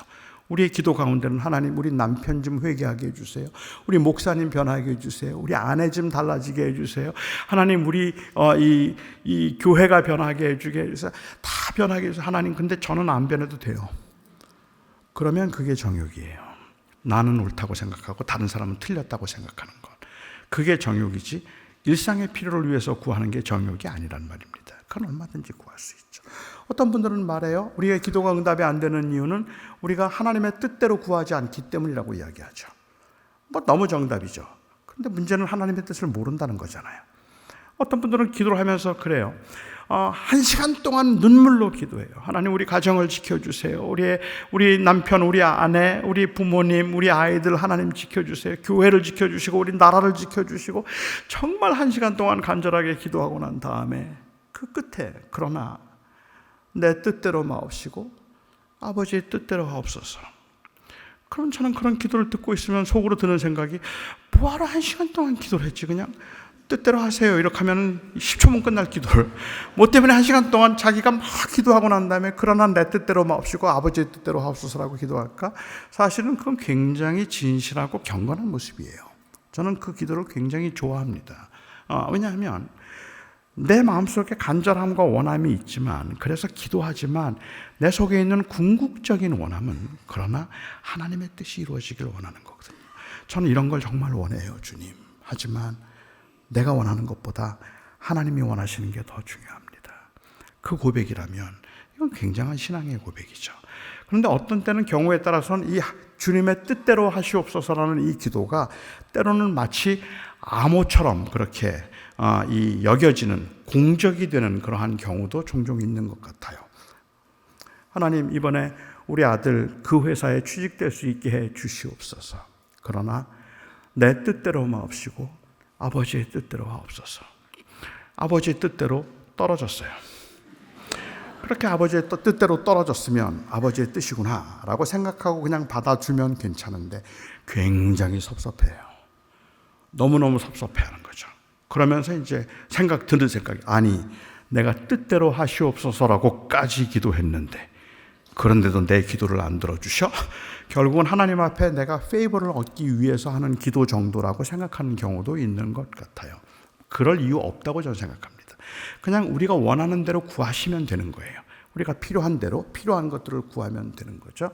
우리의 기도 가운데는 하나님 우리 남편 좀 회개하게 해주세요. 우리 목사님 변하게 해주세요. 우리 아내 좀 달라지게 해주세요. 하나님 우리 이 교회가 변하게 해주게 해주세요. 다 변하게 해주세요. 하나님 근데 저는 안 변해도 돼요. 그러면 그게 정욕이에요. 나는 옳다고 생각하고 다른 사람은 틀렸다고 생각하는 것. 그게 정욕이지 일상의 필요를 위해서 구하는 게 정욕이 아니란 말입니다. 그건 얼마든지 구할 수 있죠. 어떤 분들은 말해요. 우리의 기도가 응답이 안 되는 이유는 우리가 하나님의 뜻대로 구하지 않기 때문이라고 이야기하죠. 너무 정답이죠. 그런데 문제는 하나님의 뜻을 모른다는 거잖아요. 어떤 분들은 기도를 하면서 그래요. 1시간 동안 눈물로 기도해요. 하나님, 우리 가정을 지켜주세요. 우리 남편, 우리 아내, 우리 부모님, 우리 아이들 하나님 지켜주세요. 교회를 지켜주시고 우리 나라를 지켜주시고, 정말 1시간 동안 간절하게 기도하고 난 다음에 그 끝에, 그러나 내 뜻대로 마옵시고 아버지의 뜻대로 하옵소서. 그럼 저는 그런 기도를 듣고 있으면 속으로 드는 생각이, 뭐하러 1시간 동안 기도를 했지? 그냥 뜻대로 하세요 이렇게 하면 10초면 끝날 기도를, 뭐 때문에 1시간 동안 자기가 막 기도하고 난 다음에 그러나 내 뜻대로 마옵시고 아버지의 뜻대로 하옵소서라고 기도할까? 사실은 그건 굉장히 진실하고 경건한 모습이에요. 저는 그 기도를 굉장히 좋아합니다. 왜냐하면 내 마음속에 간절함과 원함이 있지만, 그래서 기도하지만 내 속에 있는 궁극적인 원함은 그러나 하나님의 뜻이 이루어지길 원하는 거거든요. 저는 이런 걸 정말 원해요, 주님. 하지만 내가 원하는 것보다 하나님이 원하시는 게 더 중요합니다. 그 고백이라면 이건 굉장한 신앙의 고백이죠. 그런데 어떤 때는 경우에 따라서는 이 주님의 뜻대로 하시옵소서라는 이 기도가 때로는 마치 암호처럼 그렇게 이 여겨지는, 공적이 되는 그러한 경우도 종종 있는 것 같아요. 하나님, 이번에 우리 아들 그 회사에 취직될 수 있게 해 주시옵소서. 그러나 내 뜻대로 마옵시고 아버지의 뜻대로 하옵소서. 아버지의 뜻대로 떨어졌어요. 그렇게 아버지의 뜻대로 떨어졌으면 아버지의 뜻이구나 라고 생각하고 그냥 받아주면 괜찮은데, 굉장히 섭섭해요. 너무너무 섭섭해하는 거죠. 그러면서 이제 드는 생각이, 아니 내가 뜻대로 하시옵소서라고까지 기도했는데 그런데도 내 기도를 안 들어주셔? 결국은 하나님 앞에 내가 페이버를 얻기 위해서 하는 기도 정도라고 생각하는 경우도 있는 것 같아요. 그럴 이유 없다고 저는 생각합니다. 그냥 우리가 원하는 대로 구하시면 되는 거예요. 우리가 필요한 대로 필요한 것들을 구하면 되는 거죠.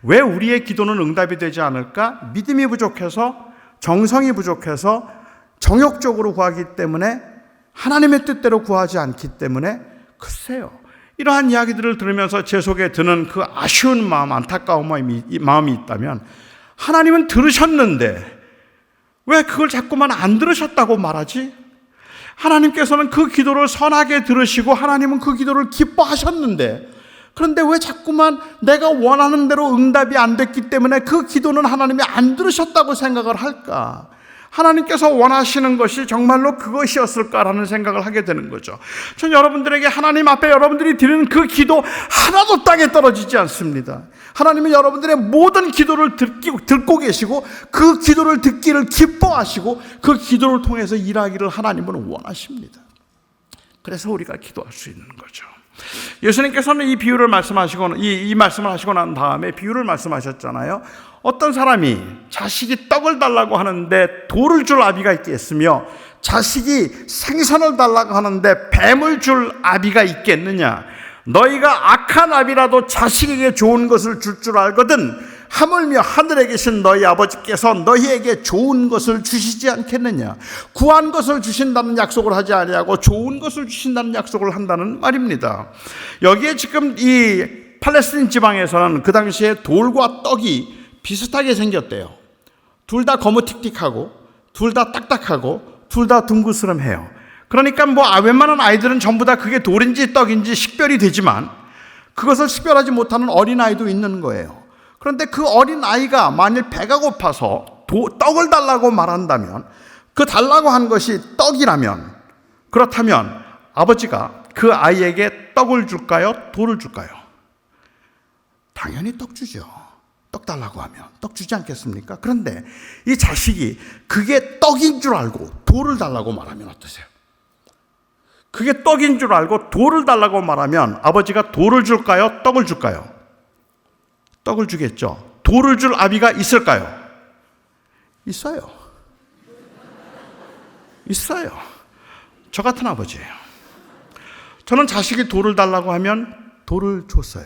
왜 우리의 기도는 응답이 되지 않을까? 믿음이 부족해서, 정성이 부족해서, 정욕적으로 구하기 때문에, 하나님의 뜻대로 구하지 않기 때문에. 글쎄요, 이러한 이야기들을 들으면서 제 속에 드는 그 아쉬운 마음, 안타까운 마음이 있다면, 하나님은 들으셨는데 왜 그걸 자꾸만 안 들으셨다고 말하지? 하나님께서는 그 기도를 선하게 들으시고 하나님은 그 기도를 기뻐하셨는데, 그런데 왜 자꾸만 내가 원하는 대로 응답이 안 됐기 때문에 그 기도는 하나님이 안 들으셨다고 생각을 할까? 하나님께서 원하시는 것이 정말로 그것이었을까라는 생각을 하게 되는 거죠. 전 여러분들에게 하나님 앞에 여러분들이 드리는 그 기도 하나도 땅에 떨어지지 않습니다. 하나님은 여러분들의 모든 기도를 듣고 계시고 그 기도를 듣기를 기뻐하시고 그 기도를 통해서 일하기를 하나님은 원하십니다. 그래서 우리가 기도할 수 있는 거죠. 예수님께서는 이 비유를 말씀하시고, 이 말씀을 하시고 난 다음에 비유를 말씀하셨잖아요. 어떤 사람이 자식이 떡을 달라고 하는데 돌을 줄 아비가 있겠으며, 자식이 생선을 달라고 하는데 뱀을 줄 아비가 있겠느냐? 너희가 악한 아비라도 자식에게 좋은 것을 줄 알거든 하물며 하늘에 계신 너희 아버지께서 너희에게 좋은 것을 주시지 않겠느냐? 구한 것을 주신다는 약속을 하지 아니하고 좋은 것을 주신다는 약속을 한다는 말입니다. 여기에 지금 이 팔레스틴 지방에서는 그 당시에 돌과 떡이 비슷하게 생겼대요. 둘 다 거무틱틱하고 둘 다 딱딱하고 둘 다 둥그스름해요. 그러니까 웬만한 아이들은 전부 다 그게 돌인지 떡인지 식별이 되지만 그것을 식별하지 못하는 어린아이도 있는 거예요. 그런데 그 어린아이가 만일 배가 고파서 떡을 달라고 말한다면, 그 달라고 한 것이 떡이라면, 그렇다면 아버지가 그 아이에게 떡을 줄까요? 돌을 줄까요? 당연히 떡 주죠. 떡 달라고 하면 떡 주지 않겠습니까? 그런데 이 자식이 그게 떡인 줄 알고 돌을 달라고 말하면 어떠세요? 그게 떡인 줄 알고 돌을 달라고 말하면 아버지가 돌을 줄까요? 떡을 줄까요? 떡을 주겠죠. 돌을 줄 아비가 있을까요? 있어요. 있어요. 저 같은 아버지예요. 저는 자식이 돌을 달라고 하면 돌을 줬어요.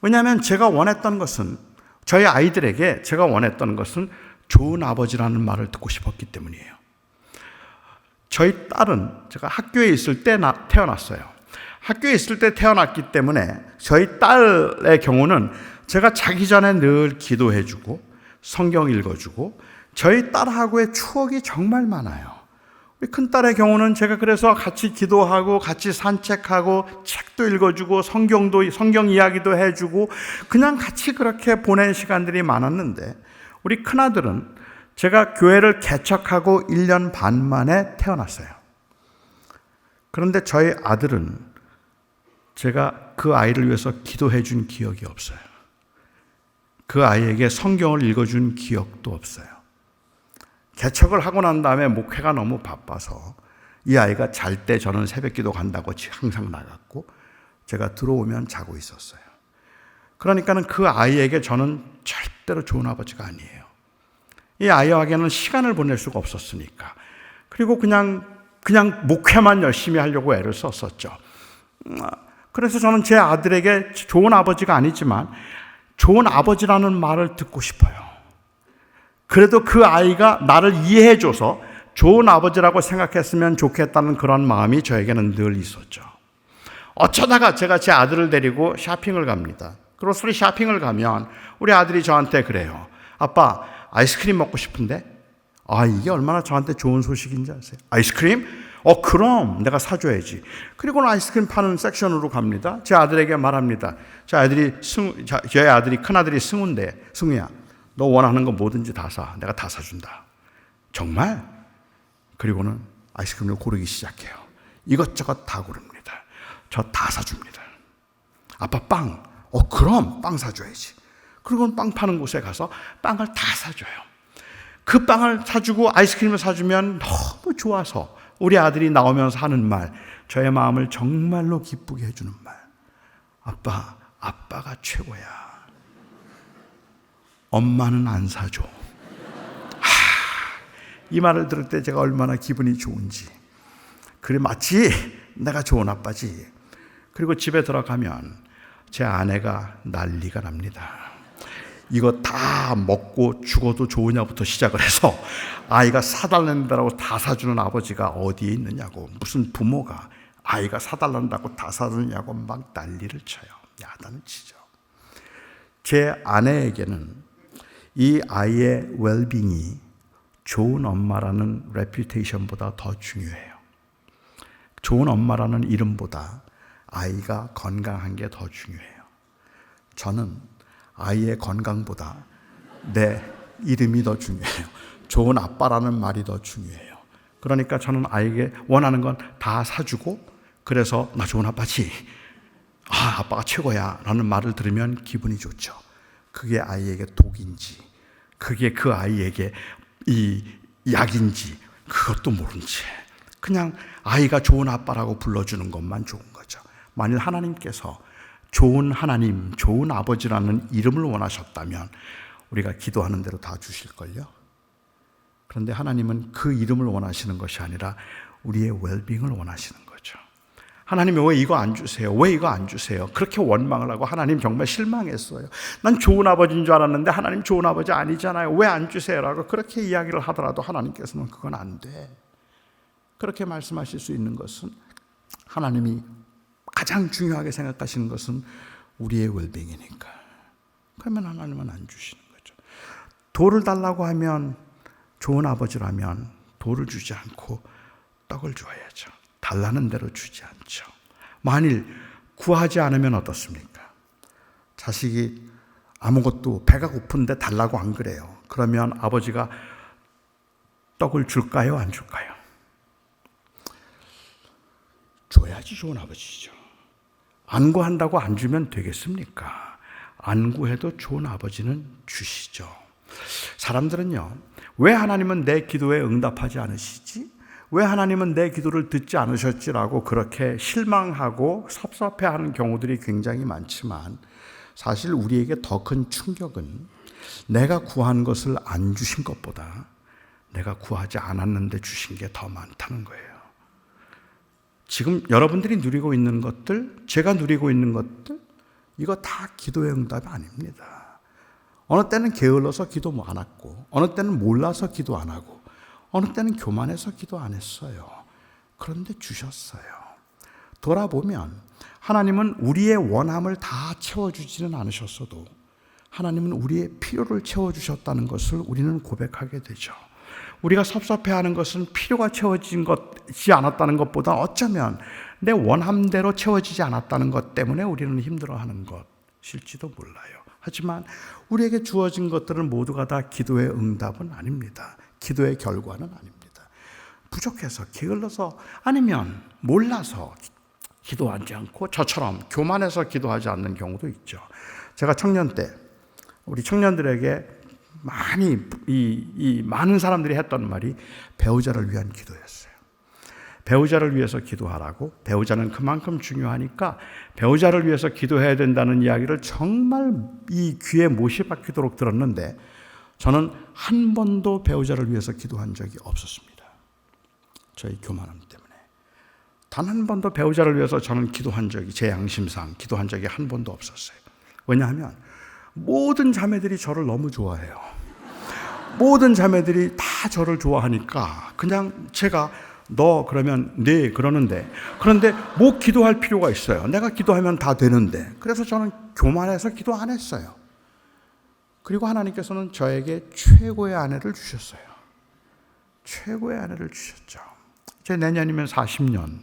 왜냐하면 제가 원했던 것은, 저희 아이들에게 제가 원했던 것은 좋은 아버지라는 말을 듣고 싶었기 때문이에요. 저희 딸은 제가 학교에 있을 때 태어났어요. 학교에 있을 때 태어났기 때문에 저희 딸의 경우는 제가 자기 전에 늘 기도해주고 성경 읽어주고 저희 딸하고의 추억이 정말 많아요. 우리 큰딸의 경우는 제가 그래서 같이 기도하고 같이 산책하고 책도 읽어주고 성경 이야기도 해주고 그냥 같이 그렇게 보낸 시간들이 많았는데, 우리 큰아들은 제가 교회를 개척하고 1년 반 만에 태어났어요. 그런데 저희 아들은 제가 그 아이를 위해서 기도해 준 기억이 없어요. 그 아이에게 성경을 읽어준 기억도 없어요. 개척을 하고 난 다음에 목회가 너무 바빠서 이 아이가 잘 때 저는 새벽기도 간다고 항상 나갔고 제가 들어오면 자고 있었어요. 그러니까는 그 아이에게 저는 절대로 좋은 아버지가 아니에요. 이 아이에게는 시간을 보낼 수가 없었으니까. 그리고 그냥 목회만 열심히 하려고 애를 썼었죠. 그래서 저는 제 아들에게 좋은 아버지가 아니지만 좋은 아버지라는 말을 듣고 싶어요. 그래도 그 아이가 나를 이해해줘서 좋은 아버지라고 생각했으면 좋겠다는 그런 마음이 저에게는 늘 있었죠. 어쩌다가 제가 제 아들을 데리고 쇼핑을 갑니다. 그로서리 쇼핑을 가면 우리 아들이 저한테 그래요. 아빠, 아이스크림 먹고 싶은데? 이게 얼마나 저한테 좋은 소식인지 아세요? 아이스크림? 그럼 내가 사줘야지. 그리고는 아이스크림 파는 섹션으로 갑니다. 제 아들에게 말합니다. 제 아들이 큰아들이 승우인데, 승우야, 너 원하는 거 뭐든지 다 사. 내가 다 사준다. 정말? 그리고는 아이스크림을 고르기 시작해요. 이것저것 다 고릅니다. 저 다 사줍니다. 아빠 빵. 그럼 빵 사줘야지. 그리고는 빵 파는 곳에 가서 빵을 다 사줘요. 그 빵을 사주고 아이스크림을 사주면 너무 좋아서 우리 아들이 나오면서 하는 말, 저의 마음을 정말로 기쁘게 해주는 말. 아빠, 아빠가 최고야. 엄마는 안 사줘. 이 말을 들을 때 제가 얼마나 기분이 좋은지. 그래, 마치 내가 좋은 아빠지. 그리고 집에 들어가면 제 아내가 난리가 납니다. 이거 다 먹고 죽어도 좋으냐부터 시작을 해서 아이가 사달란다고 다 사주는 아버지가 어디에 있느냐고, 무슨 부모가 아이가 사달란다고 다 사주냐고 막 난리를 쳐요. 야단을 치죠. 제 아내에게는 이 아이의 웰빙이 좋은 엄마라는 레퓨테이션보다 더 중요해요. 좋은 엄마라는 이름보다 아이가 건강한 게 더 중요해요. 저는 아이의 건강보다 내 이름이 더 중요해요. 좋은 아빠라는 말이 더 중요해요. 그러니까 저는 아이에게 원하는 건 다 사주고, 그래서 나 좋은 아빠지, 아빠가 최고야 라는 말을 들으면 기분이 좋죠. 그게 아이에게 독인지, 그게 그 아이에게 이 약인지 그것도 모른 채 그냥 아이가 좋은 아빠라고 불러주는 것만 좋은 거죠. 만일 하나님께서 좋은 하나님, 좋은 아버지라는 이름을 원하셨다면 우리가 기도하는 대로 다 주실걸요. 그런데 하나님은 그 이름을 원하시는 것이 아니라 우리의 웰빙을 원하시는 거죠. 하나님이 왜 이거 안 주세요? 왜 이거 안 주세요? 그렇게 원망을 하고 하나님 정말 실망했어요. 난 좋은 아버지인 줄 알았는데 하나님 좋은 아버지 아니잖아요. 왜 안 주세요? 라고 그렇게 이야기를 하더라도 하나님께서는 그건 안 돼. 그렇게 말씀하실 수 있는 것은 하나님이 가장 중요하게 생각하시는 것은 우리의 웰빙이니까. 그러면 하나님은 안 주시는 거죠. 돌을 달라고 하면, 좋은 아버지라면 돌을 주지 않고 떡을 줘야죠. 달라는 대로 주지 않죠. 만일 구하지 않으면 어떻습니까? 자식이 아무것도 배가 고픈데 달라고 안 그래요. 그러면 아버지가 떡을 줄까요? 안 줄까요? 줘야지 좋은 아버지죠. 안 구한다고 안 주면 되겠습니까? 안 구해도 좋은 아버지는 주시죠. 사람들은요, 왜 하나님은 내 기도에 응답하지 않으시지? 왜 하나님은 내 기도를 듣지 않으셨지라고 그렇게 실망하고 섭섭해하는 경우들이 굉장히 많지만, 사실 우리에게 더 큰 충격은 내가 구한 것을 안 주신 것보다 내가 구하지 않았는데 주신 게 더 많다는 거예요. 지금 여러분들이 누리고 있는 것들, 제가 누리고 있는 것들, 이거 다 기도의 응답이 아닙니다. 어느 때는 게을러서 기도 안 했고, 어느 때는 몰라서 기도 안 하고, 어느 때는 교만해서 기도 안 했어요. 그런데 주셨어요. 돌아보면 하나님은 우리의 원함을 다 채워주지는 않으셨어도 하나님은 우리의 필요를 채워주셨다는 것을 우리는 고백하게 되죠. 우리가 섭섭해하는 것은 필요가 채워진 것이 않았다는 것보다 어쩌면 내 원함대로 채워지지 않았다는 것 때문에 우리는 힘들어하는 것일지도 몰라요. 하지만 우리에게 주어진 것들은 모두가 다 기도의 응답은 아닙니다. 기도의 결과는 아닙니다. 부족해서, 게을러서, 아니면 몰라서 기도하지 않고 저처럼 교만해서 기도하지 않는 경우도 있죠. 제가 청년 때 우리 청년들에게 많은 사람들이 했던 말이 배우자를 위한 기도였어요. 배우자를 위해서 기도하라고, 배우자는 그만큼 중요하니까 배우자를 위해서 기도해야 된다는 이야기를 정말 이 귀에 못이 박히도록 들었는데 저는 한 번도 배우자를 위해서 기도한 적이 없었습니다. 저희 교만함 때문에. 단 한 번도 배우자를 위해서 저는 기도한 적이, 제 양심상 기도한 적이 한 번도 없었어요. 왜냐하면 모든 자매들이 저를 너무 좋아해요. 모든 자매들이 다 저를 좋아하니까 그냥 제가 너 그러면 네 그러는데, 그런데 뭐 기도할 필요가 있어요. 내가 기도하면 다 되는데. 그래서 저는 교만해서 기도 안 했어요. 그리고 하나님께서는 저에게 최고의 아내를 주셨어요. 최고의 아내를 주셨죠. 제 내년이면 40년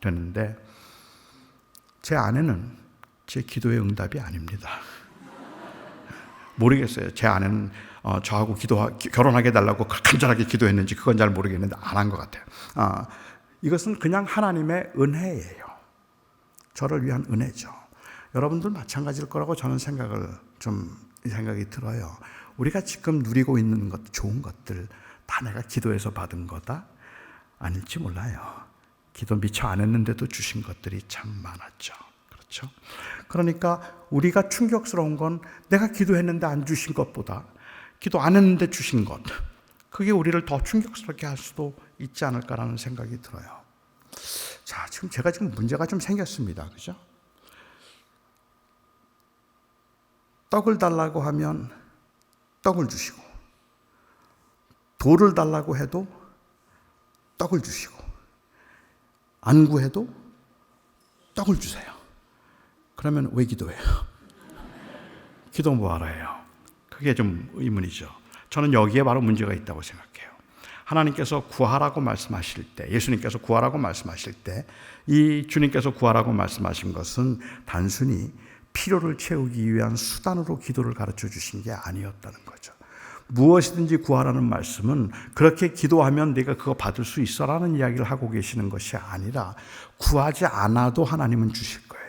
되는데 제 아내는 제 기도의 응답이 아닙니다. 모르겠어요. 제 아내는 저하고 결혼하게 해달라고 간절하게 기도했는지 그건 잘 모르겠는데 안 한 것 같아요. 이것은 그냥 하나님의 은혜예요. 저를 위한 은혜죠. 여러분들 마찬가지일 거라고 저는 생각이 들어요. 우리가 지금 누리고 있는 것, 좋은 것들 다 내가 기도해서 받은 거다? 아닐지 몰라요. 기도 미처 안 했는데도 주신 것들이 참 많았죠. 그렇죠? 그러니까 우리가 충격스러운 건 내가 기도했는데 안 주신 것보다 기도 안 했는데 주신 것, 그게 우리를 더 충격스럽게 할 수도 있지 않을까라는 생각이 들어요. 자, 제가 문제가 좀 생겼습니다. 그죠? 떡을 달라고 하면 떡을 주시고, 돌을 달라고 해도 떡을 주시고, 안 구해도 떡을 주세요. 그러면 왜 기도해요? 기도 뭐하러 해요? 그게 좀 의문이죠. 저는 여기에 바로 문제가 있다고 생각해요. 하나님께서 구하라고 말씀하실 때, 예수님께서 구하라고 말씀하실 때, 이 주님께서 구하라고 말씀하신 것은 단순히 필요를 채우기 위한 수단으로 기도를 가르쳐 주신 게 아니었다는 거죠. 무엇이든지 구하라는 말씀은 그렇게 기도하면 네가 그거 받을 수 있어라는 이야기를 하고 계시는 것이 아니라 구하지 않아도 하나님은 주실 거예요.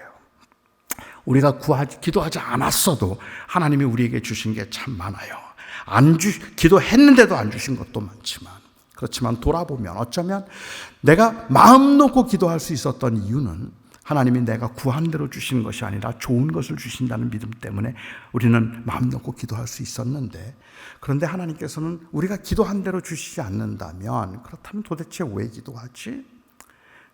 우리가 기도하지 않았어도 하나님이 우리에게 주신 게 참 많아요. 기도했는데도 안 주신 것도 많지만, 그렇지만 돌아보면 어쩌면 내가 마음 놓고 기도할 수 있었던 이유는 하나님이 내가 구한 대로 주신 것이 아니라 좋은 것을 주신다는 믿음 때문에 우리는 마음 놓고 기도할 수 있었는데, 그런데 하나님께서는 우리가 기도한 대로 주시지 않는다면, 그렇다면 도대체 왜 기도하지?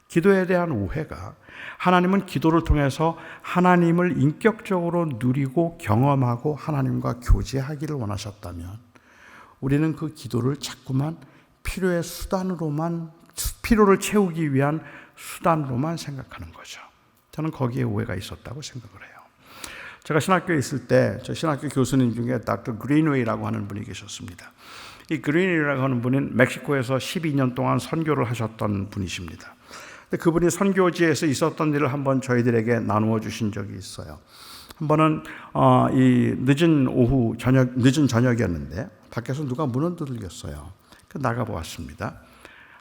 기도에 대한 오해가, 하나님은 기도를 통해서 하나님을 인격적으로 누리고 경험하고 하나님과 교제하기를 원하셨다면 우리는 그 기도를 자꾸만 필요의 수단으로만, 필요를 채우기 위한 수단으로만 생각하는 거죠. 저는 거기에 오해가 있었다고 생각을 해요. 제가 신학교에 있을 때 저 신학교 교수님 중에 닥터 그린웨이라고 하는 분이 계셨습니다. 이 그린웨이라고 하는 분은 멕시코에서 12년 동안 선교를 하셨던 분이십니다. 그분이 선교지에서 있었던 일을 한번 저희들에게 나누어 주신 적이 있어요. 한 번은 이 늦은 저녁이었는데 밖에서 누가 문을 두들겼어요. 나가 보았습니다.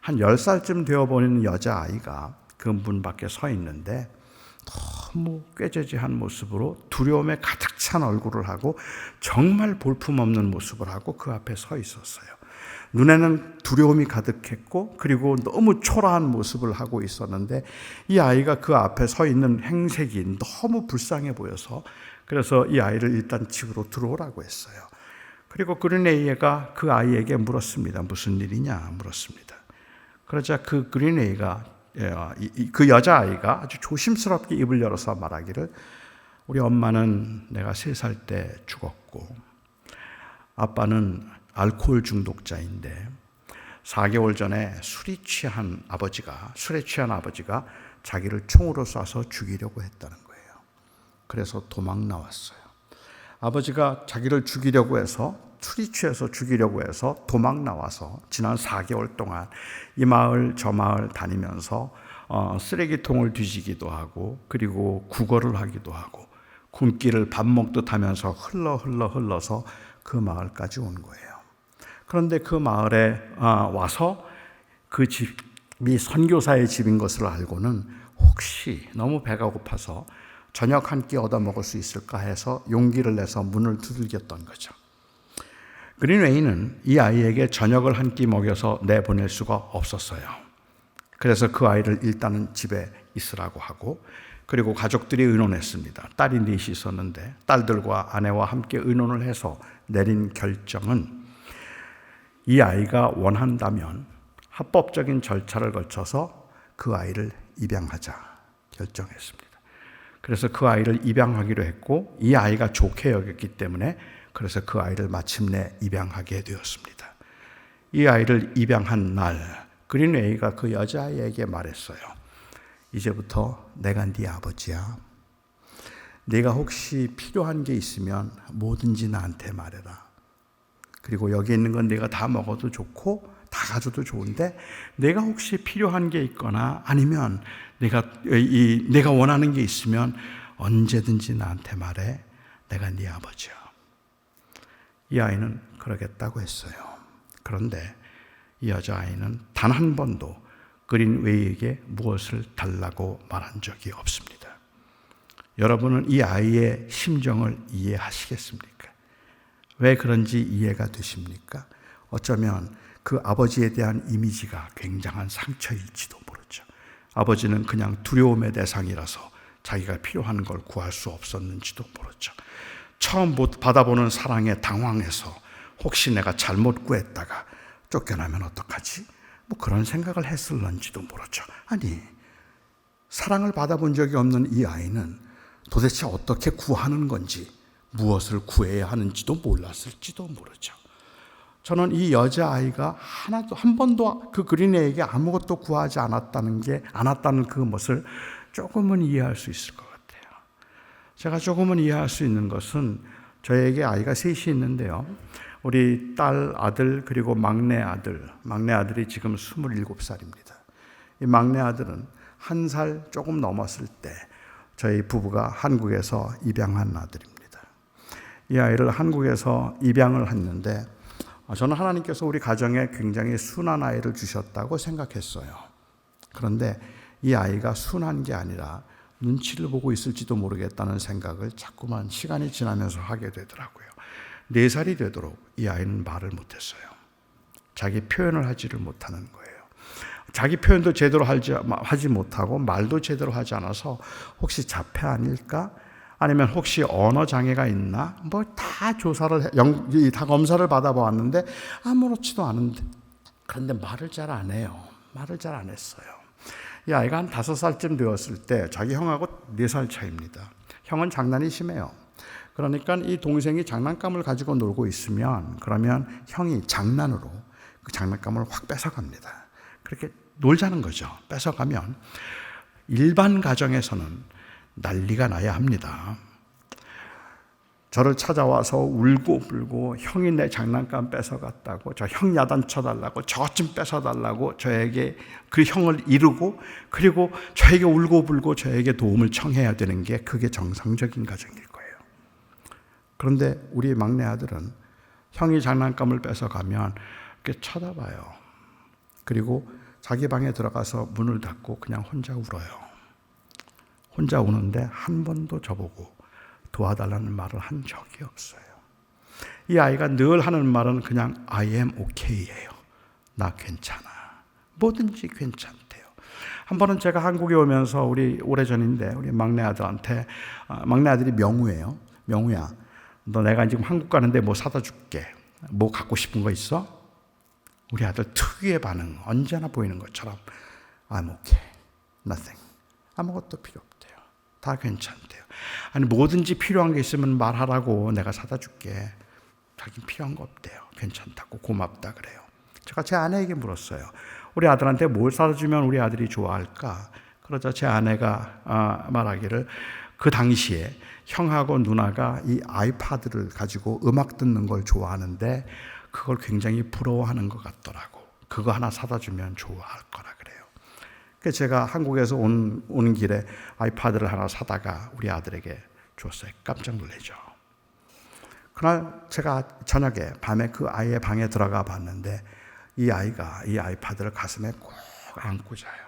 한 10살쯤 되어 보이는 여자아이가 그 문 밖에 서 있는데 너무 꾀죄죄한 모습으로 두려움에 가득 찬 얼굴을 하고 정말 볼품없는 모습을 하고 그 앞에 서 있었어요. 눈에는 두려움이 가득했고 그리고 너무 초라한 모습을 하고 있었는데 이 아이가 그 앞에 서 있는 행색이 너무 불쌍해 보여서 그래서 이 아이를 일단 집으로 들어오라고 했어요. 그리고 그린웨이가 그 아이에게 물었습니다. 무슨 일이냐 물었습니다. 그러자 그 그린웨이가 그 여자아이가 아주 조심스럽게 입을 열어서 말하기를 우리 엄마는 내가 3살 때 죽었고 아빠는 알코올 중독자인데 4개월 전에 술에 취한 아버지가 자기를 총으로 쏴서 죽이려고 했다는 거예요. 그래서 도망 나왔어요. 아버지가 자기를 죽이려고 해서 술이 취해서 죽이려고 해서 도망 나와서 지난 4개월 동안 이 마을 저 마을 다니면서 쓰레기통을 뒤지기도 하고 그리고 구걸을 하기도 하고 굶기를 밥 먹듯 하면서 흘러서 그 마을까지 온 거예요. 그런데 그 마을에 와서 그 집이 선교사의 집인 것을 알고는 혹시 너무 배가 고파서 저녁 한 끼 얻어 먹을 수 있을까 해서 용기를 내서 문을 두들겼던 거죠. 그린웨이는 이 아이에게 저녁을 한 끼 먹여서 내보낼 수가 없었어요. 그래서 그 아이를 일단은 집에 있으라고 하고 그리고 가족들이 의논했습니다. 딸이 넷이 있었는데 딸들과 아내와 함께 의논을 해서 내린 결정은 이 아이가 원한다면 합법적인 절차를 거쳐서 그 아이를 입양하자 결정했습니다. 그래서 그 아이를 입양하기로 했고 이 아이가 좋게 여겼기 때문에 그래서 그 아이를 마침내 입양하게 되었습니다. 이 아이를 입양한 날 그린웨이가 그 여자아이에게 말했어요. 이제부터 내가 네 아버지야. 네가 혹시 필요한 게 있으면 뭐든지 나한테 말해라. 그리고 여기 있는 건 네가 다 먹어도 좋고 다 가져도 좋은데 내가 혹시 필요한 게 있거나 아니면 내가 원하는 게 있으면 언제든지 나한테 말해. 내가 네 아버지야. 이 아이는 그러겠다고 했어요. 그런데 이 여자아이는 단 한 번도 그린웨이에게 무엇을 달라고 말한 적이 없습니다. 여러분은 이 아이의 심정을 이해하시겠습니까? 왜 그런지 이해가 되십니까? 어쩌면 그 아버지에 대한 이미지가 굉장한 상처일지도 모르죠. 아버지는 그냥 두려움의 대상이라서 자기가 필요한 걸 구할 수 없었는지도 모르죠. 처음 받아보는 사랑에 당황해서 혹시 내가 잘못 구했다가 쫓겨나면 어떡하지? 뭐 그런 생각을 했을런지도 모르죠. 아니, 사랑을 받아본 적이 없는 이 아이는 도대체 어떻게 구하는 건지 무엇을 구해야 하는지도 몰랐을지도 모르죠. 저는 이 여자아이가 한 번도 그 그린웨이에게 아무것도 구하지 않았다는 그것을 조금은 이해할 수 있을 것 같아요. 제가 조금은 이해할 수 있는 것은 저에게 아이가 셋이 있는데요. 우리 딸, 아들, 그리고 막내 아들이 지금 27살입니다. 이 막내 아들은 1살 조금 넘었을 때 저희 부부가 한국에서 입양한 아들입니다. 이 아이를 한국에서 입양을 했는데 저는 하나님께서 우리 가정에 굉장히 순한 아이를 주셨다고 생각했어요. 그런데 이 아이가 순한 게 아니라 눈치를 보고 있을지도 모르겠다는 생각을 자꾸만 시간이 지나면서 하게 되더라고요. 4살이 되도록 이 아이는 말을 못했어요. 자기 표현을 하지를 못하는 거예요. 자기 표현도 제대로 하지 못하고 말도 제대로 하지 않아서 혹시 자폐 아닐까? 아니면 혹시 언어 장애가 있나? 뭐 다 다 검사를 받아보았는데 아무렇지도 않은데 그런데 말을 잘 안 해요. 말을 잘 안 했어요. 이 아이가 한 5살쯤 되었을 때 자기 형하고 4살 차이입니다. 형은 장난이 심해요. 그러니까 이 동생이 장난감을 가지고 놀고 있으면 그러면 형이 장난으로 그 장난감을 확 뺏어갑니다. 그렇게 놀자는 거죠. 뺏어가면 일반 가정에서는 난리가 나야 합니다. 저를 찾아와서 울고 불고 형이 내 장난감 뺏어갔다고, 저 형 야단쳐달라고, 저것 좀 뺏어달라고 저에게 그 형을 이르고 그리고 저에게 울고 불고 저에게 도움을 청해야 되는 게 그게 정상적인 가정일 거예요. 그런데 우리 막내 아들은 형이 장난감을 뺏어가면 이렇게 쳐다봐요. 그리고 자기 방에 들어가서 문을 닫고 그냥 혼자 울어요. 혼자 우는데 한 번도 저보고 도와달라는 말을 한 적이 없어요. 이 아이가 늘 하는 말은 그냥 I am okay예요. 나 괜찮아. 뭐든지 괜찮대요. 한 번은 제가 한국에 오면서 오래전인데 우리 막내 아들한테 막내 아들이 명우예요. 명우야, 너 내가 지금 한국 가는데 뭐 사다 줄게. 뭐 갖고 싶은 거 있어? 우리 아들 특유의 반응 언제나 보이는 것처럼 I'm okay. Nothing. 아무것도 필요 없대요. 다 괜찮대요. 아니 뭐든지 필요한 게 있으면 말하라고 내가 사다 줄게. 자긴 필요한 거 없대요. 괜찮다고 고맙다 그래요. 제가 제 아내에게 물었어요. 우리 아들한테 뭘 사다 주면 우리 아들이 좋아할까? 그러자 제 아내가 말하기를 그 당시에 형하고 누나가 이 아이패드를 가지고 음악 듣는 걸 좋아하는데 그걸 굉장히 부러워하는 것 같더라고. 그거 하나 사다 주면 좋아할 거라 그래요. 그래서 제가 한국에서 오는 길에 아이패드를 하나 사다가 우리 아들에게 줬어요. 깜짝 놀라죠. 그날 제가 저녁에 밤에 그 아이의 방에 들어가 봤는데 이 아이가 이 아이패드를 가슴에 꼭 안고 자요.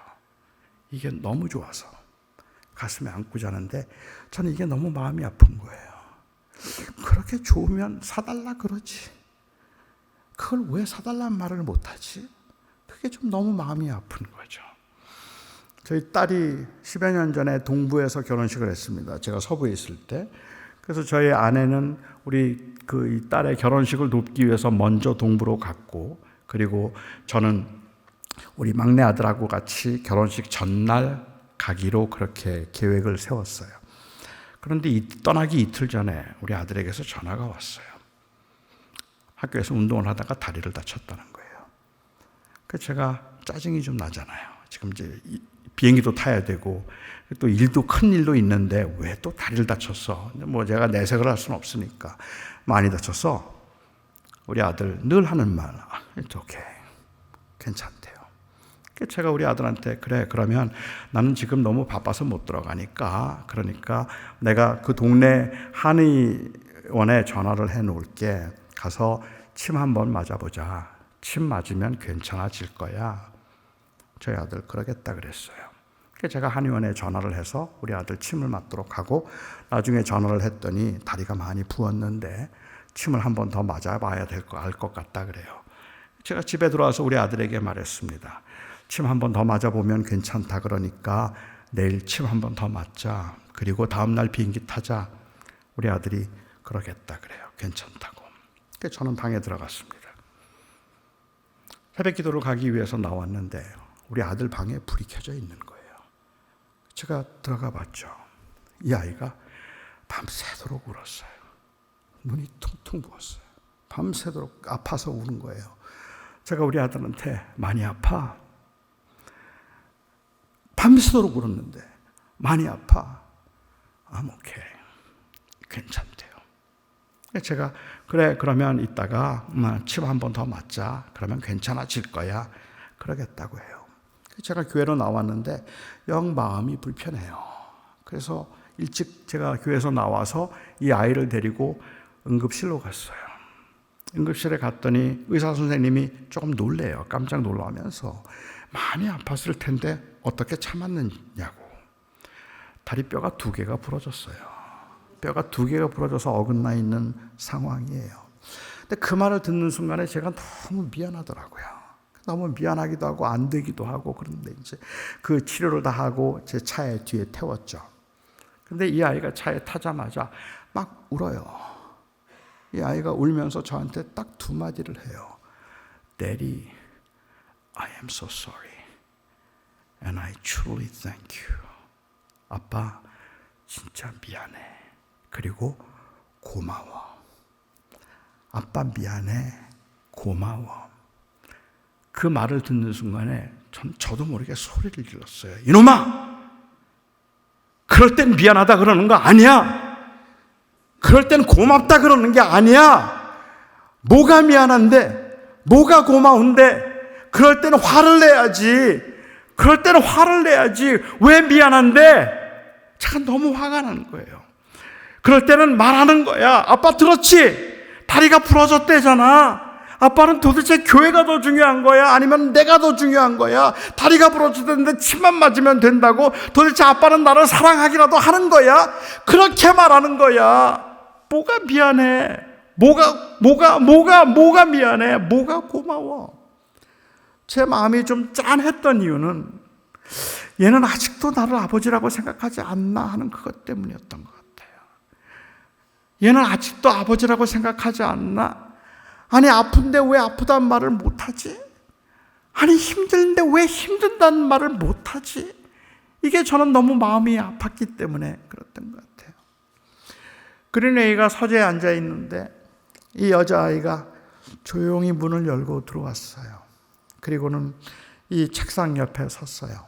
이게 너무 좋아서 가슴에 안고 자는데 저는 이게 너무 마음이 아픈 거예요. 그렇게 좋으면 사달라 그러지. 그걸 왜 사달라는 말을 못하지? 그게 좀 너무 마음이 아픈 거죠. 저희 딸이 10여 년 전에 동부에서 결혼식을 했습니다. 제가 서부에 있을 때. 그래서 저희 아내는 우리 이 딸의 결혼식을 돕기 위해서 먼저 동부로 갔고, 그리고 저는 우리 막내 아들하고 같이 결혼식 전날 가기로 그렇게 계획을 세웠어요. 그런데 떠나기 이틀 전에 우리 아들에게서 전화가 왔어요. 학교에서 운동을 하다가 다리를 다쳤다는 거예요. 그래서 제가 짜증이 좀 나잖아요. 지금 이제 비행기도 타야 되고 또 일도 큰 일도 있는데 왜 또 다리를 다쳤어? 뭐 제가 내색을 할 수는 없으니까 많이 다쳤어. 우리 아들 늘 하는 말, It's okay. 괜찮대요. 그래서 제가 우리 아들한테 그래 그러면 나는 지금 너무 바빠서 못 들어가니까 그러니까 내가 그 동네 한의원에 전화를 해 놓을게. 가서 침 한번 맞아보자. 침 맞으면 괜찮아질 거야. 저희 아들 그러겠다 그랬어요. 그래서 제가 한의원에 전화를 해서 우리 아들 침을 맞도록 하고 나중에 전화를 했더니 다리가 많이 부었는데 침을 한 번 더 맞아봐야 될 거 알 것 같다 그래요. 제가 집에 들어와서 우리 아들에게 말했습니다. 침 한 번 더 맞아보면 괜찮다 그러니까 내일 침 한 번 더 맞자. 그리고 다음날 비행기 타자. 우리 아들이 그러겠다 그래요. 괜찮다고. 그래서 저는 방에 들어갔습니다. 새벽 기도를 가기 위해서 나왔는데 우리 아들 방에 불이 켜져 있는 거예요. 제가 들어가 봤죠. 이 아이가 밤새도록 울었어요. 눈이 퉁퉁 부었어요. 밤새도록 아파서 우는 거예요. 제가 우리 아들한테 많이 아파? 밤새도록 울었는데 많이 아파? I'm okay. 괜찮대요. 제가 그래 그러면 이따가 침 한 번 더 맞자. 그러면 괜찮아질 거야. 그러겠다고 해요. 제가 교회로 나왔는데 영 마음이 불편해요. 그래서 일찍 제가 교회에서 나와서 이 아이를 데리고 응급실로 갔어요. 응급실에 갔더니 의사 선생님이 조금 놀래요. 깜짝 놀라면서 많이 아팠을 텐데 어떻게 참았느냐고. 다리뼈가 2개가 부러졌어요. 뼈가 2개가 부러져서 어긋나 있는 상황이에요. 근데 그 말을 듣는 순간에 제가 너무 미안하더라고요. 너무 미안하기도 하고 안 되기도 하고. 그런데 이제 그 치료를 다 하고 제 차에 뒤에 태웠죠. 근데 이 아이가 차에 타자마자 막 울어요. 이 아이가 울면서 저한테 딱 2마디를 해요. Daddy, I am so sorry. And I truly thank you. 아빠, 진짜 미안해. 그리고 고마워. 아빠 미안해. 고마워. 그 말을 듣는 순간에 저도 모르게 소리를 질렀어요. 이놈아! 그럴 땐 미안하다 그러는 거 아니야. 그럴 땐 고맙다 그러는 게 아니야. 뭐가 미안한데? 뭐가 고마운데? 그럴 때는 화를 내야지. 그럴 때는 화를 내야지. 왜 미안한데? 제가 너무 화가 나는 거예요. 그럴 때는 말하는 거야. 아빠 들었지? 다리가 부러졌대잖아. 아빠는 도대체 교회가 더 중요한 거야? 아니면 내가 더 중요한 거야? 다리가 부러졌는데 침만 맞으면 된다고? 도대체 아빠는 나를 사랑하기라도 하는 거야? 그렇게 말하는 거야. 뭐가 미안해? 뭐가 미안해? 뭐가 고마워? 제 마음이 좀 짠했던 이유는 얘는 아직도 나를 아버지라고 생각하지 않나 하는 그것 때문이었던 것 같아요. 얘는 아직도 아버지라고 생각하지 않나? 아니 아픈데 왜 아프다는 말을 못하지? 아니 힘든데 왜 힘든다는 말을 못하지? 이게 저는 너무 마음이 아팠기 때문에 그랬던 것 같아요. 그린웨이가 서재에 앉아 있는데 이 여자아이가 조용히 문을 열고 들어왔어요. 그리고는 이 책상 옆에 섰어요.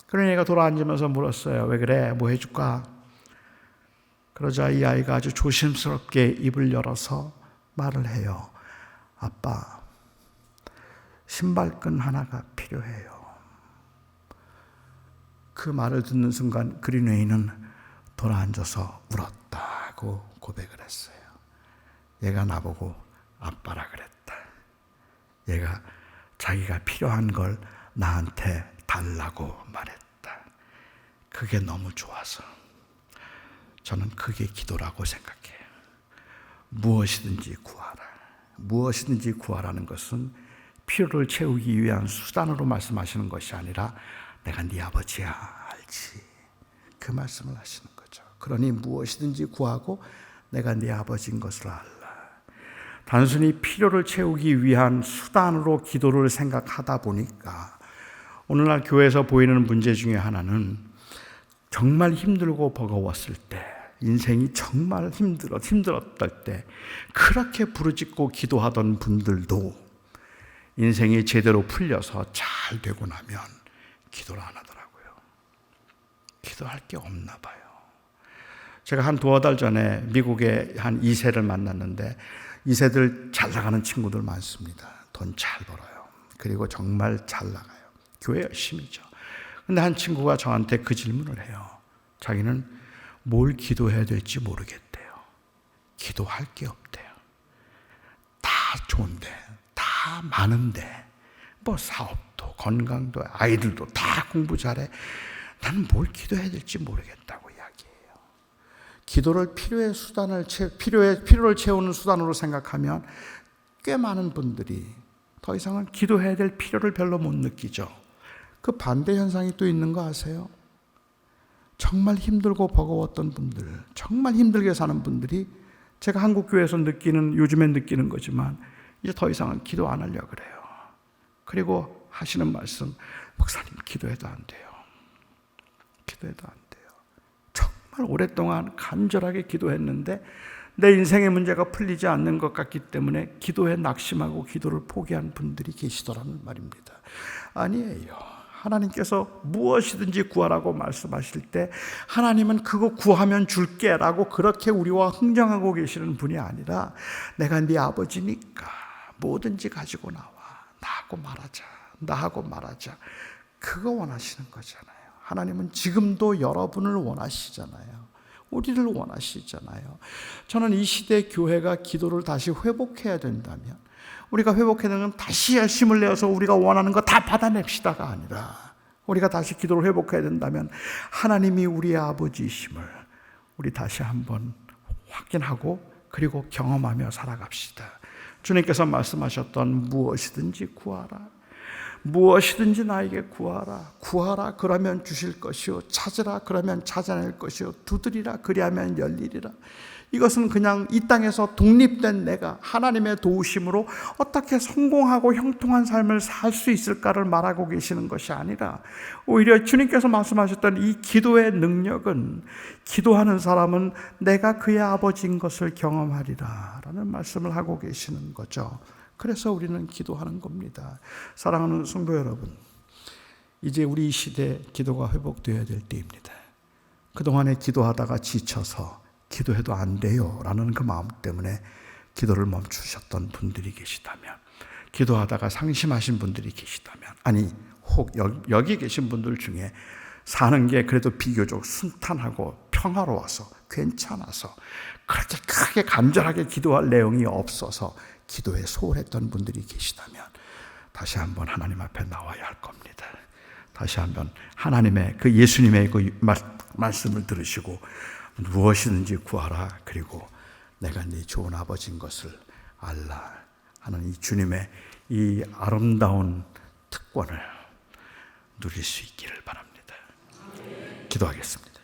그린웨이가 돌아앉으면서 물었어요. 왜 그래? 뭐 해줄까? 그러자 이 아이가 아주 조심스럽게 입을 열어서 말을 해요. 아빠, 신발끈 하나가 필요해요. 그 말을 듣는 순간 그린웨이는 돌아앉아서 울었다고 고백을 했어요. 얘가 나보고 아빠라 그랬다. 얘가 자기가 필요한 걸 나한테 달라고 말했다. 그게 너무 좋아서 저는 그게 기도라고 생각해요. 무엇이든지 구하라. 무엇이든지 구하라는 것은 필요를 채우기 위한 수단으로 말씀하시는 것이 아니라 내가 네 아버지야 알지. 그 말씀을 하시는 거죠. 그러니 무엇이든지 구하고 내가 네 아버지인 것을 알라. 단순히 필요를 채우기 위한 수단으로 기도를 생각하다 보니까 오늘날 교회에서 보이는 문제 중에 하나는 정말 힘들고 버거웠을 때, 인생이 정말 힘들었을 때 그렇게 부르짖고 기도하던 분들도 인생이 제대로 풀려서 잘 되고 나면 기도를 안 하더라고요. 기도할 게 없나 봐요. 제가 한 두어 달 전에 미국에 한 2세를 만났는데 2세들 잘 나가는 친구들 많습니다. 돈 잘 벌어요. 그리고 정말 잘 나가요. 교회 열심히죠. 근데 한 친구가 저한테 그 질문을 해요. 자기는 뭘 기도해야 될지 모르겠대요. 기도할 게 없대요. 다 좋은데, 다 많은데, 뭐 사업도, 건강도, 아이들도 다 공부 잘해. 나는 뭘 기도해야 될지 모르겠다고 이야기해요. 기도를 필요를 채우는 수단으로 생각하면 꽤 많은 분들이 더 이상은 기도해야 될 필요를 별로 못 느끼죠. 그 반대 현상이 또 있는 거 아세요? 정말 힘들고 버거웠던 분들, 정말 힘들게 사는 분들이 제가 한국교회에서 요즘엔 느끼는 거지만 이제 더 이상은 기도 안 하려고 그래요. 그리고 하시는 말씀, 목사님 기도해도 안 돼요. 기도해도 안 돼요. 정말 오랫동안 간절하게 기도했는데 내 인생의 문제가 풀리지 않는 것 같기 때문에 기도에 낙심하고 기도를 포기한 분들이 계시더라는 말입니다. 아니에요. 하나님께서 무엇이든지 구하라고 말씀하실 때 하나님은 그거 구하면 줄게 라고 그렇게 우리와 흥정하고 계시는 분이 아니라 내가 네 아버지니까 뭐든지 가지고 나와. 나하고 말하자. 그거 원하시는 거잖아요. 하나님은 지금도 여러분을 원하시잖아요. 우리를 원하시잖아요. 저는 이 시대 교회가 기도를 다시 회복해야 된다면, 우리가 회복해야 되는 건 다시 열심을 내어서 우리가 원하는 거 다 받아냅시다가 아니라, 우리가 다시 기도를 회복해야 된다면 하나님이 우리의 아버지이심을 우리 다시 한번 확인하고 그리고 경험하며 살아갑시다. 주님께서 말씀하셨던 무엇이든지 구하라. 무엇이든지 나에게 구하라. 구하라 그러면 주실 것이요. 찾으라 그러면 찾아낼 것이요. 두드리라 그리하면 열리리라. 이것은 그냥 이 땅에서 독립된 내가 하나님의 도우심으로 어떻게 성공하고 형통한 삶을 살 수 있을까를 말하고 계시는 것이 아니라 오히려 주님께서 말씀하셨던 이 기도의 능력은 기도하는 사람은 내가 그의 아버지인 것을 경험하리라 라는 말씀을 하고 계시는 거죠. 그래서 우리는 기도하는 겁니다. 사랑하는 성도 여러분, 이제 우리 시대 기도가 회복되어야 될 때입니다. 그동안에 기도하다가 지쳐서 기도해도 안 돼요 라는 그 마음 때문에 기도를 멈추셨던 분들이 계시다면, 기도하다가 상심하신 분들이 계시다면, 아니 혹 여기 계신 분들 중에 사는 게 그래도 비교적 순탄하고 평화로워서 괜찮아서 그렇게 크게 간절하게 기도할 내용이 없어서 기도에 소홀했던 분들이 계시다면 다시 한번 하나님 앞에 나와야 할 겁니다. 다시 한번 하나님의 그 예수님의 그 말씀을 들으시고 무엇이든지 구하라. 그리고 내가 네 좋은 아버지인 것을 알라 하는 이 주님의 이 아름다운 특권을 누릴 수 있기를 바랍니다. 기도하겠습니다.